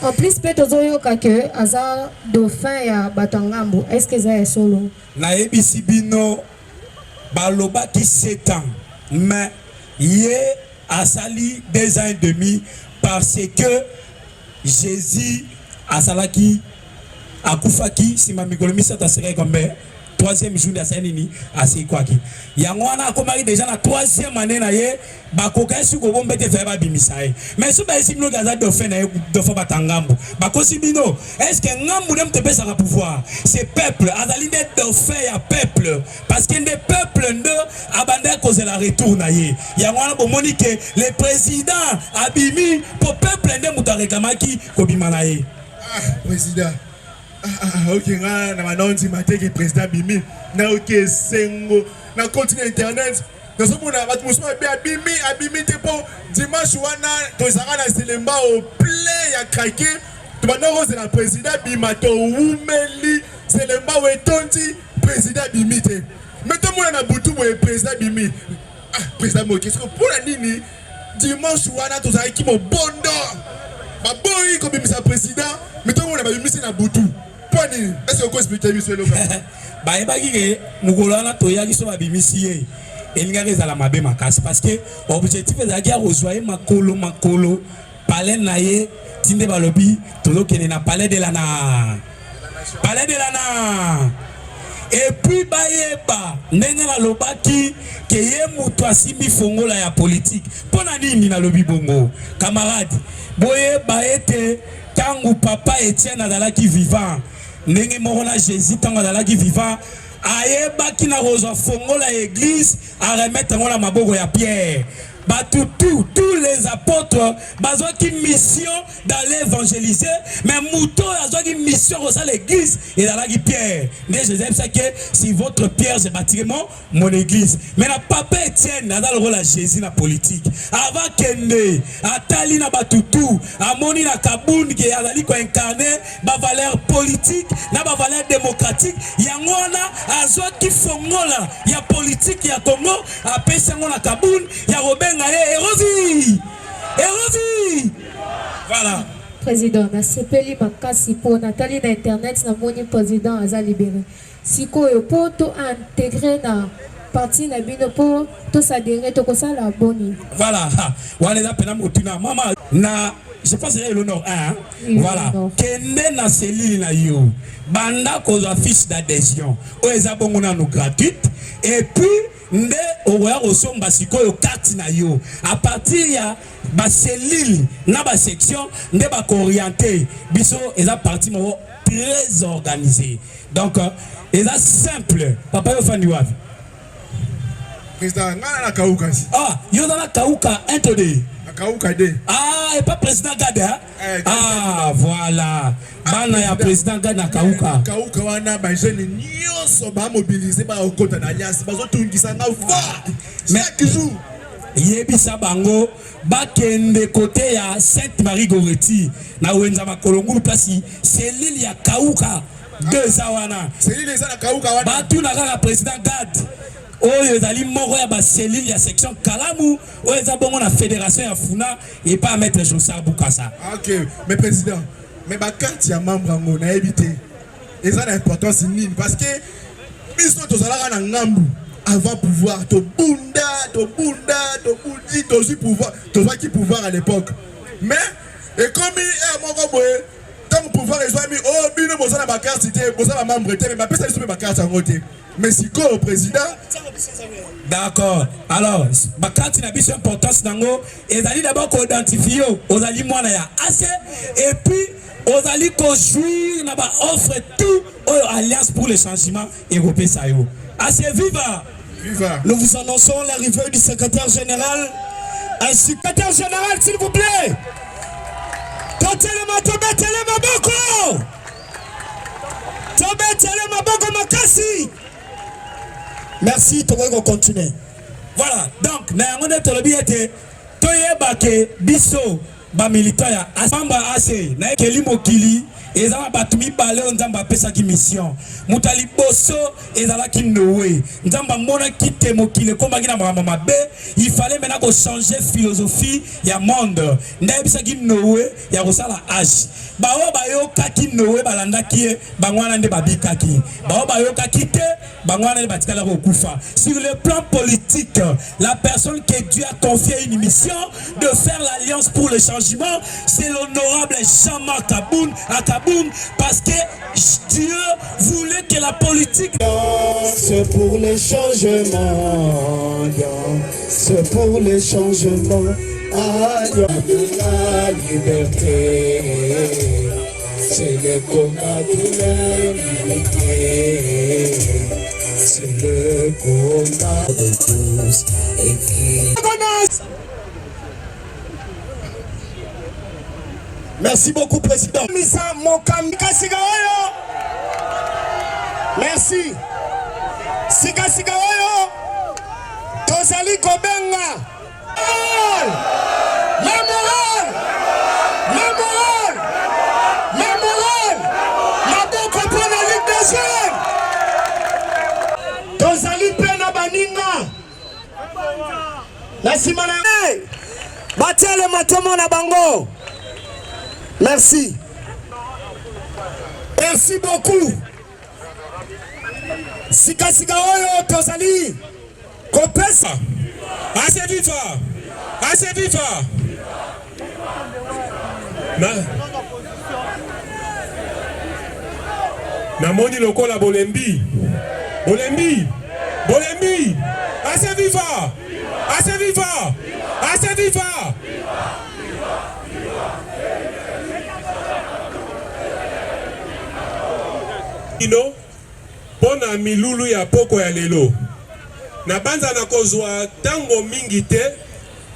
En plus peut toujours yo que aza dauphin ya batangambo. Est-ce que ça est solo? Na ebisi bino baloba qui 7 ans, mais yé a sali 2 ans et demi parce que Jésus a salaki akufaki sima mikolomi sata serai comme 3e jour de la Saint-Denis à Sekwaki. Yangwana komari déjà la 3e année na ye bakoka su ko bombe te faire ba bimisae. Mais so ba simno gaza do fe na do fa batangambo. Bakosi bino, est-ce que ngambu dem te pesa ka pouvoir? C'est peuple azali de do fe ya peuple parce que des peuples ndo abanda cause la retour na ye. Yangwana bo monique le président abimi pour peuple ndo mutarekamaki ko bimana ye. Ah, président. Ok, na manonzi mateke président Bimi na ok sengo na continue internet na somo na batu musuma be abimi te po dimanche wana to zaka na selemba au play ya krake to bana rose na président Bima to umeli selemba we tonti président Bimi te meto mo na butu mo président Bimi président mo qu'est-ce que pour la nini dimanche wana to zaka ki mo bondo ba boy ko bimisa président meto mo na ba bimisa na butu. Est-ce que vous expliquez monsieur le gars? Bah et bah qui mukolo na toya qui so babimisi ye. Elinga ezala mabe makasi parce que objectif ezaki ya rejoindre makolo palais na ye tinde balobi tolokene na palais de lana. Palais de lana. Et puis bayeba ndenge na lobaki ke ye mutu asimbi fongola ya politique. Pona nini na lobi bongo camarade boye baete tangu papa Etienne azalaki vivant ndenge moko na Jésus tango azalaki vivant ayebaki na kozwa fongola église a remettre ngo na maboko ya Pierre. Tous les apôtres bazwaki mission d'aller évangéliser mais mouton azwaki mission au sein de l'église et dans la Pierre. Jésus sait que si votre pierre je bâtirai mon église. Mais na papa Etienne dans le rôle de Jésus na politique. Avant kende atali na batutu amoni na kabund qui azali ko incarner ba valeur politique na ba valeur démocratique yangona azwaki fongola ya politique ya Congo apesa ngo na kabund ya Robin. Voilà. Président, na sepeli makasi pour Nathalie na internet na moni président aza libéré. Siko yo pour to intégrer na parti na bino pour to s'adhérer to ko sala boni. Voilà. Wale za pena motuna mama na je pense que l'honneur hein. Voilà. Kende na selili na yo. Banda ko za fiche d'adhésion. O eza bongo na no gratuite et puis nde oya osomba sikoyo carte na yo à partir ya ba cellule na ba section nde ba orienter biso eza parti mo très organisé donc eza simple papa yo fandi wapi président ngana na kauka yo na kauka intode Ah, et pas président Gade, hein? Ah, voilà. Bana ya président Gade na Kauka. Kauka wana ba jeune nyonso ba mobiliser ba okota na alliance bazo tungisa nga fort. Chaque jour. Yebisa bango bakende côté ya Sainte Marie Goretti na wenza makolongulu place cellule ya Kauka deux awana. Cellule za na Kauka wana. Batu na kaka président Gade. Oyo ezali moko ya ba cellule ya section Kalamu oyo eza bongo na fédération ya Funa et pas mettre Josar Bukasa. OK, mais président, mais ba carte ya membre ngo na éviter. Eza na importance nini parce que biso tozalaka na ngambu avant pouvoir to bunda to budi to si pouvoir to va qui pouvoir à l'époque. Mais et comme moko boye tant pouvoir ezwami oh bino bozana ba carte cité bozana membre té mais ba pesa iso ba carte ngo té. Mais si quoi au président? D'accord. Alors, ma carte n'a pas d'importance nango. Et d'aller d'abord qu'on identifie aux alliés moi ya assez et puis aux alliés construire n'a pas offre tout aux alliances pour le changement européen ça yo. Assez viva. Viva. Nous vous annonçons l'arrivée du secrétaire général. Un secrétaire général s'il vous plaît. Tobetele maboko. Tobetele maboko makasi. Merci, tu vas continuer. Voilà, donc, nous avons dit que biso ba militant ya asamba ase na keli mokili ezala batumi bale nzamba pesa ki mission mutali boso ezala ki nowe nzamba mona kite mokili komba ki na mama be il fallait maintenant ko changer philosophie ya monde ndebisa ki nowe ya kosala age bawo bayo kaki nowe balanda ki bangwana nde babikaki bawo bayo kaki te bangwana nde batikala ko kufa sur le plan politique la personne que Dieu a confié une mission de faire l'alliance pour le changement. C'est l'honorable Jean-Marc Akaboun parce que Dieu voulait que la politique... C'est pour le changement, c'est pour le changement, la liberté, c'est le combat de la liberté, c'est le combat de tous et qui... Merci beaucoup, Président. Merci. Sika sika oyo. Tozali kobenga. La morale. La morale. La morale. La boko pour la Ligue des Jeunes. Tozali pena baninga. La simana. Batele matomo na bango. Merci. Merci beaucoup. Sika sika oyo tozali kopesa. Assez viva. Assez viva. Namoni lokola bolembi. Bolembi. Bolembi. Assez viva. Assez viva. Assez viva. Ino pona milulu ya poko ya lelo na banza na kozwa tango mingi te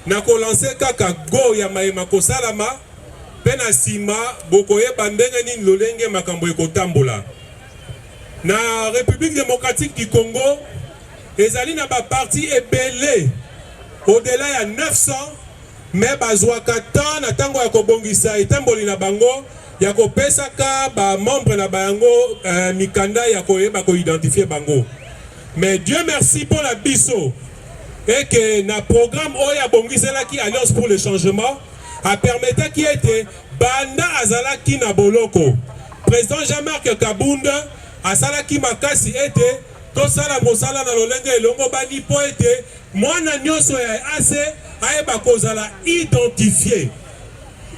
na kolanse kaka go ya mayema kosalama pe na sima bokoyeba ndenge nini lolenge makambo ekotambola na République démocratique du Congo ezali na ba parti ebele au-delà ya 900 mais bazwaka tan na tango ya kobongisa etamboli na bango ya kopesa ka ba membre na bango mikanda ya koyeba ko identifier bango. Mais Dieu merci pour la biso et que na programme oya bongisela ki Alliance pour le changement a permettre qui était banda azala ki na boloko. Président Jean-Marc Kabunda asala ki makasi ete to sala mosala na lolenge elongo bani po ete mwana nyonso ya ase ayeba kozala identifier.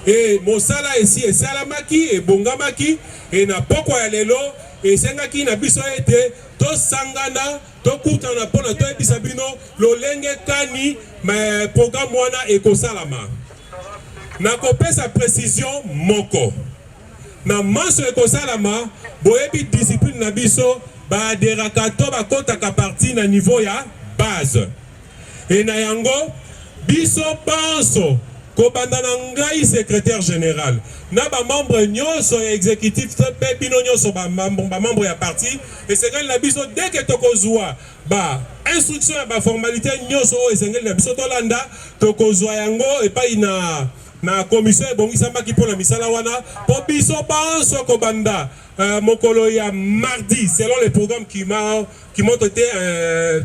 Et mosala ici et salamaki et bongamaki et na poko ya lelo et sengaki na biso ete to sangana to kutana pona to ebisabino lolenge kani ma programme wana ekosalama na kopesa précision moko na manso ekosalama boyebi discipline na biso ba deraka to ba kotaka parti na niveau ya base et na yango biso panso kobanda na ngai secrétaire général na ba membre nyonso exécutif pe bino nyonso ba membre ya parti et c'est na biso dès que tokozwa ba instruction ya ba formalité nyonso o esengeli na biso tolanda tokozwa yango epai na commission ebongisama ki pona misala wana po biso banso kobanda mokolo ya mardi selon les programmes qui m'ont été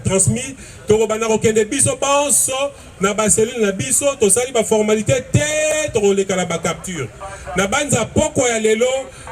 transmis tokobanda kokende biso banso na baselile na biso tosali ba formalité te tokoleka na ba capture na banza poko ya lelo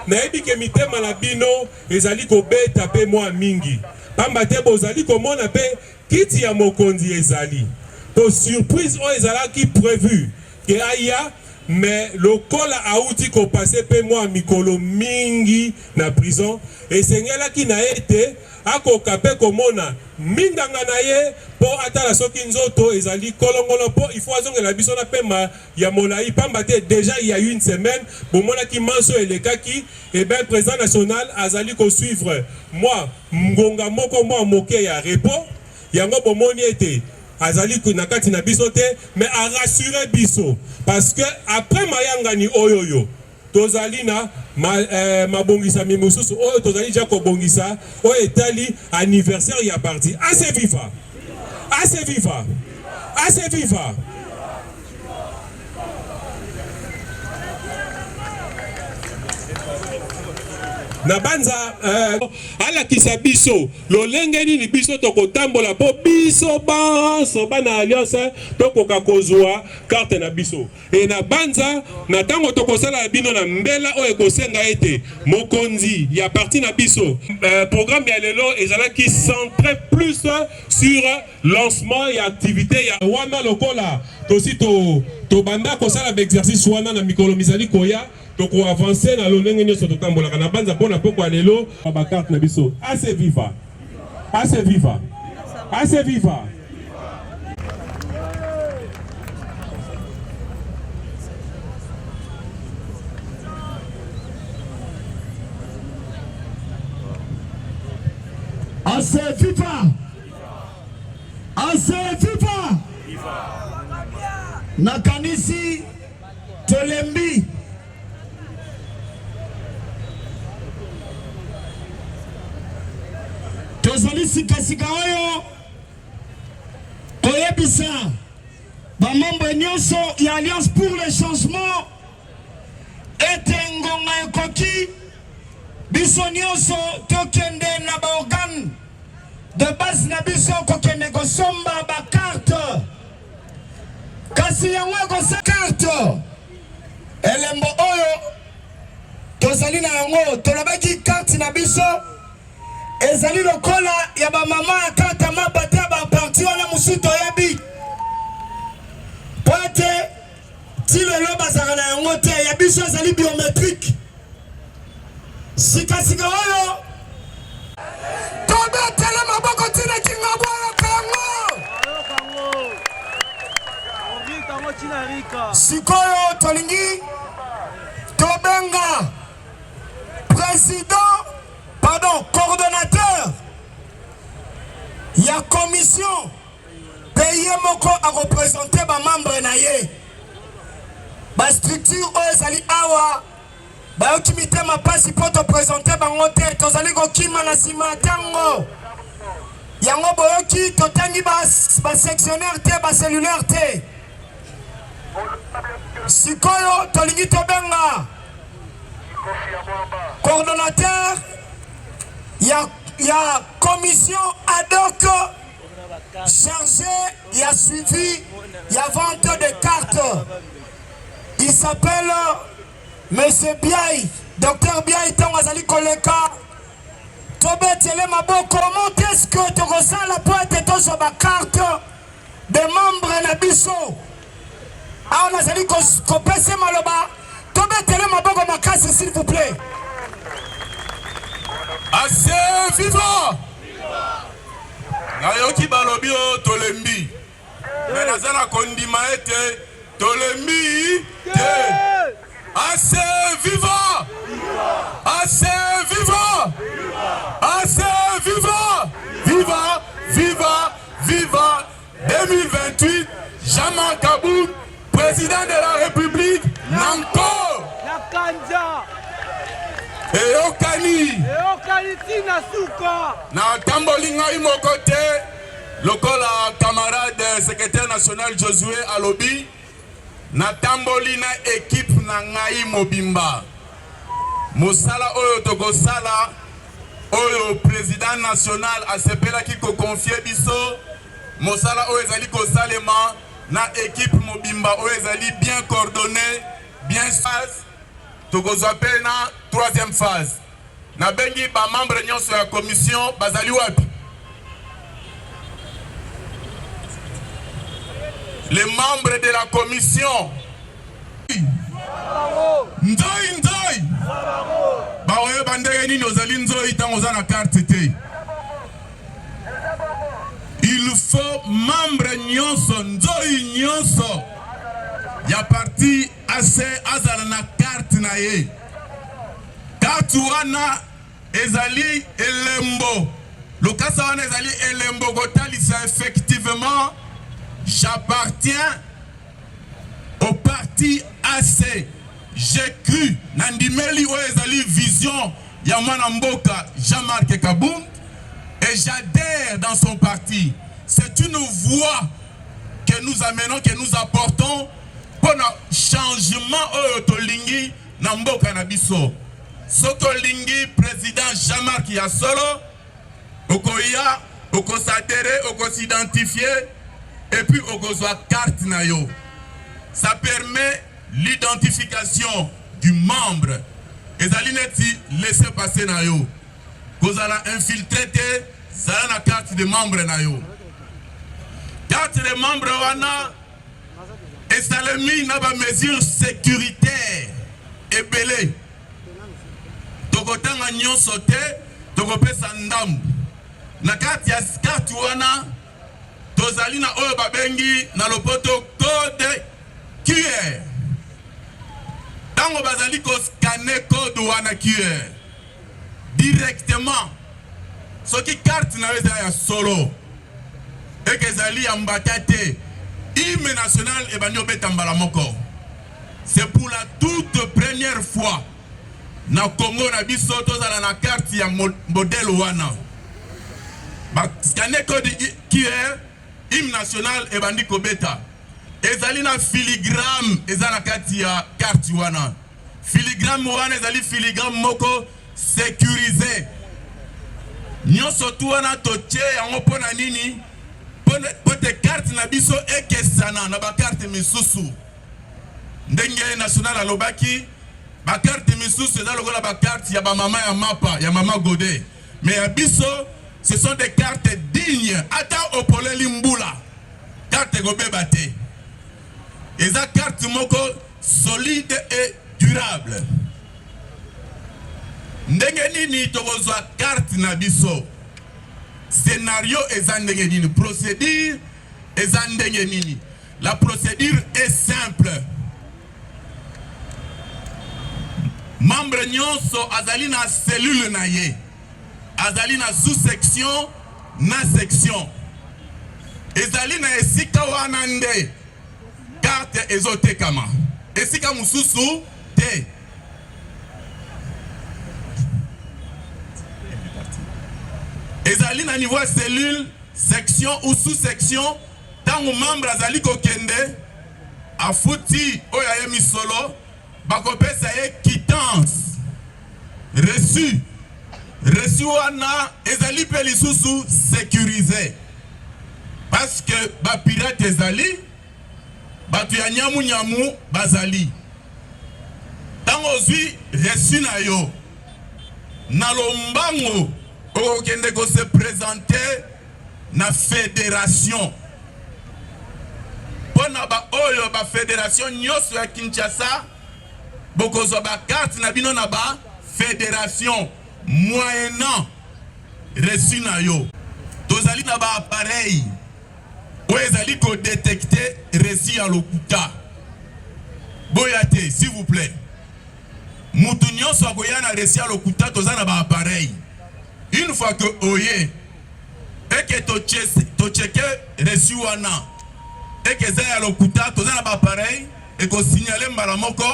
nayebi ke mitema na bino ezali kobeta pe mwa mingi pamba te bozali komona pe kiti ya mokonzi ezali to surprise o ezalaki prévu ke aya mais le col a outil qu'on passait pe moi mikolo mingi na prison et sengela ki na été ako kapé komona mindanga na ye po atala soki nzoto ezali kolongolo po il faut azonga la biso na pema ya molai pambate déjà il y a eu une semaine bon mona ki manso elekaki et ben président national azali ko suivre moi ngonga moko moi moke ya repo yango bomoni été azali na kati na biso te mais a rassurer biso parce que après mayangani oyoyo tozali na mabongisa mimosusu oyo tozali ja ko bongisa o etali anniversaire ya parti assez viva assez viva assez viva na banza ala kisabiso lolenge nini biso tokotambola po biso banso bana alliance tokoka kozwa carte na biso et na banza na tango tokosala bino na mbela o ekosenga ete mokonzi ya parti na biso programme ya lelo ezalaki centré plus sur lancement et activité ya wana lokola tosi to banda kosala exercice wana na mikolo mizali koya toko avancer na lolenge nyoso totambola kana banza pona poko alelo ba carte na biso assez viva assez viva assez viva assez viva assez viva nakanisi tolembi tozali sikasika oyo koyebisa bamembre nyonso ya alliance pour le changement ete ngonga ekoki biso nyonso tokende na baorgane de base na biso kokende kosomba bakarte kasi yango ekosa carte elembo oyo tozali na yango tolobaki carte na biso ezali lokola ya ba mama kata mabate ba parti wala musuto yebi pote ti lelo bazaka na yango te ya biso ezali biométrique sikasika oyo tobetele maboko tina kinga bwana sikoyo tolingi tobenga président pardon, coordonnateur, il y a commission payé moko à représenter ba membre na ye. Ba structure ezali awa ba okimité ma passe pour te présenter ba ngote tozali ko kima na sima tango. Yango boyoki totangi ba sectionnaire te ba cellulaire te. Sikoyo tolingi tobenga coordonnateur. Il y a commission ad hoc chargée, il y a suivi, il y a vente de cartes. Il s'appelle Monsieur Biaï, Docteur Biaï Tangazali Koleka. Tobetele Mabo, comment est-ce que tu ressens la pointe et ton sur ma carte des membres Nabiso? Ah, on a dit qu'on passe Maloba. Tobetele Mabo, ma casse, s'il vous plaît. Assez vivant. Nayoki balobio tolembi. Mais nazala kondima ete tolembi te. Assez vivant. Assez vivant. Assez vivant. Viva, viva, viva 2028. Jean-Marc Kaboul, président. président de la République, Nanko. Eyokani tina suka na tamboli ngai moko te lokola camarade secrétaire national Josué alobi na tamboli na équipe na ngai mobimba mosala oyo tokosala oyo président national asepelaki koconfie biso mosala oyo ezali kosalema na équipe mobimba oyo ezali bien coordonné bien phase tokozwa pe na troisième phase na bengi ba membre nyonso ya commission bazali wapi les membres de la commission nzoi baoye bandenge nini ozali nzoi ntango oza na carte te il faut membre nyonso nzoi nyonso ya parti ase azala na carte na ye carte wana ezali elembo lokasa wana ezali elembo kotalisa effectivement j'appartiens au parti AC j'ai cru nandimeli oyo ezali vision ya mwana mboka Jean-Marc Kaboum et j'adhère dans son parti. C'est une voix que nous amenons, que nous apportons pour le changement tolingi na mboka na biso. Soto lingi président Jean-Marc Yassolo, okoya, okosadere, okosidentifier et puis okozwa carte na yo. Ça permet l'identification du membre. Ezali neti laisser passer na yo. Kozala infiltré te, zala na carte de membre na yo. Carte de membre wana esalemi na ba mesure sécuritaire ebele. Tokotanga nyonso te, tokopesa ndambu. Na carte ya carte wana tozali na oyo babengi na lopoto code QR. Tango bazali ko scanner code wana QR directement. Soki carte na weza ya solo et que ezali ya mbakate hymne national et banyo beta mbala moko. C'est pour la toute première fois na Congo na biso tozala na carte ya modèle wana. Ba scanner code QR hymne national et bandi ko beta. Ezali na filigrane ezala kati ya carte wana. Filigrane wana ezali filigrane moko sécurisé. Nyonso tu wana toche yango pona nini? Pote carte na biso ekesana na ba carte misusu. Ndenge national alobaki ba carte misusu ezala lokola ba carte ya ba mama ya mapa ya mama Godé. Mais ya biso ce sont des cartes dignes. Ata opoleli mbula. Carte gobeba te. Eza carte moko solide et durable. Ndenge nini tokozwa carte na biso. Scénario eza ndenge nini, procédure eza ndenge nini. La procédure est simple. Membre nyonso azali na cellule na ye. Azali na sous-section na section. Ezali na esika wana nde carte ezotekama. Esika mususu te. Ezali na niveau cellule, section ou sous-section, tango membre azali kokende, afuti oya ye misolo, bakopesa ye quittance. Reçu. Reçu wana, ezali pe lisusu sécurisé. Parce que ba pirate ezali, batu ya nyamu nyamu bazali. Tango zwi reçu na yo, na lombango, okende ko se présenter na fédération. Pona ba oyo ba fédération nyoso ya Kinshasa, bokozo ba carte na bino na ba fédération moyennant reçu na yo. Tozali na ba appareil ou ezali ko détecter reçu ya lokuta. Boyate s'il vous plaît. Mutu nyoso akoya na reçu ya lokuta tozana ba appareil. Une fois que oye et que to checker reçu wana et que za ya lokuta tozana ba appareil et qu'on signale Malamoko,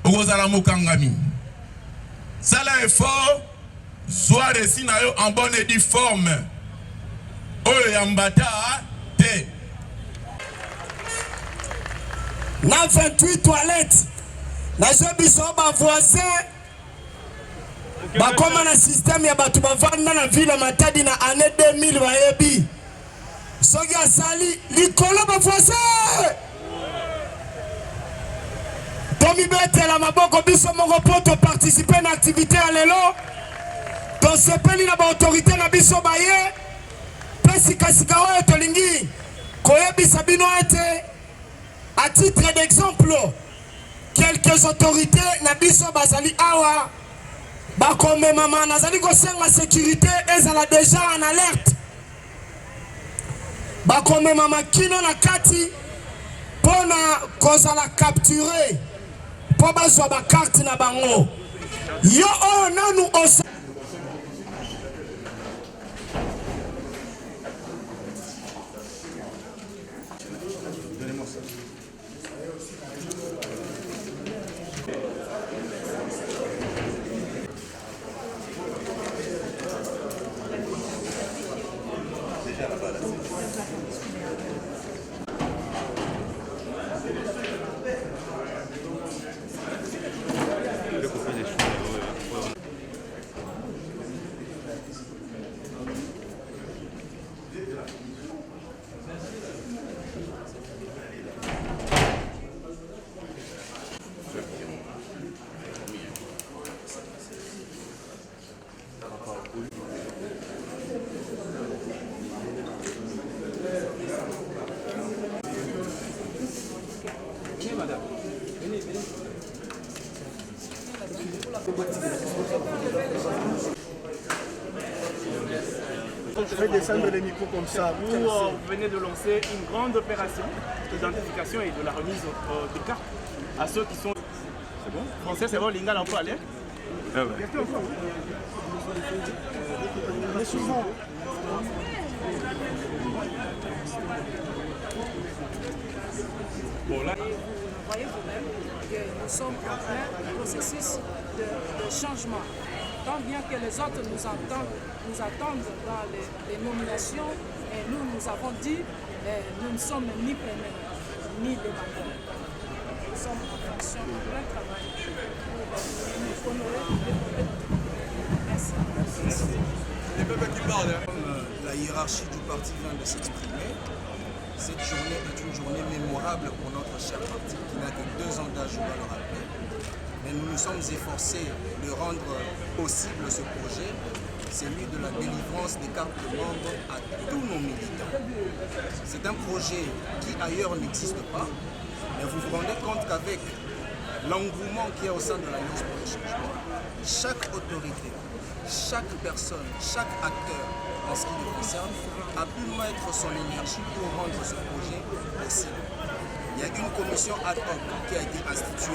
ou la Mokangami. Ça là est fort, soit réussi en bonne et due forme. Oh, Yambata, te. Na 28 toilettes. Na biso ba voisin. Ba comme na système ya batu bavanda na ville Matadi na année 2000 ba yebi. Soki asali likolo ba voisin. Tomi bete la maboko biso moko poto participer na activité à lelo. To sepeli na ba autorité na biso ba ye. Pesika oyo tolingi koyebisa bino ete à titre d'exemple quelques autorités na biso bazali awa bakome mama nazali kosenga sécurité ezala déjà en alerte bakome mama kino na kati pona kozala capturer po bazwa ba carte na bango yo oyo nanu osa. Je vais descendre les micros comme ça. Vous venez de lancer une grande opération d'identification et de la remise de cartes à ceux qui sont... C'est bon? Français, c'est bon, Lingala, on peut aller? Ah ouais. Bon, là... Vous voyez vous-même que nous sommes en plein processus de changement. Tant bien que les autres nous attendent dans les nominations, et nous avons dit nous ne sommes ni preneurs ni demandeurs. Nous sommes en fonction de plein travail pour nous honorer et merci. Les peuples qui parlent. La hiérarchie du parti vient de s'exprimer. Cette journée est une journée mémorable pour notre cher parti qui n'a que 2 ans d'âge, je dois le rappeler. Mais nous nous sommes efforcés de rendre possible ce projet, celui de la délivrance des cartes de membres à tous nos militants. C'est un projet qui ailleurs n'existe pas, mais vous vous rendez compte qu'avec l'engouement qu'il y a au sein de l'Alliance pour le changement, chaque autorité, chaque personne, chaque acteur en ce qui le concerne a pu mettre son énergie pour rendre ce projet possible. Il y a une commission ad hoc qui a été instituée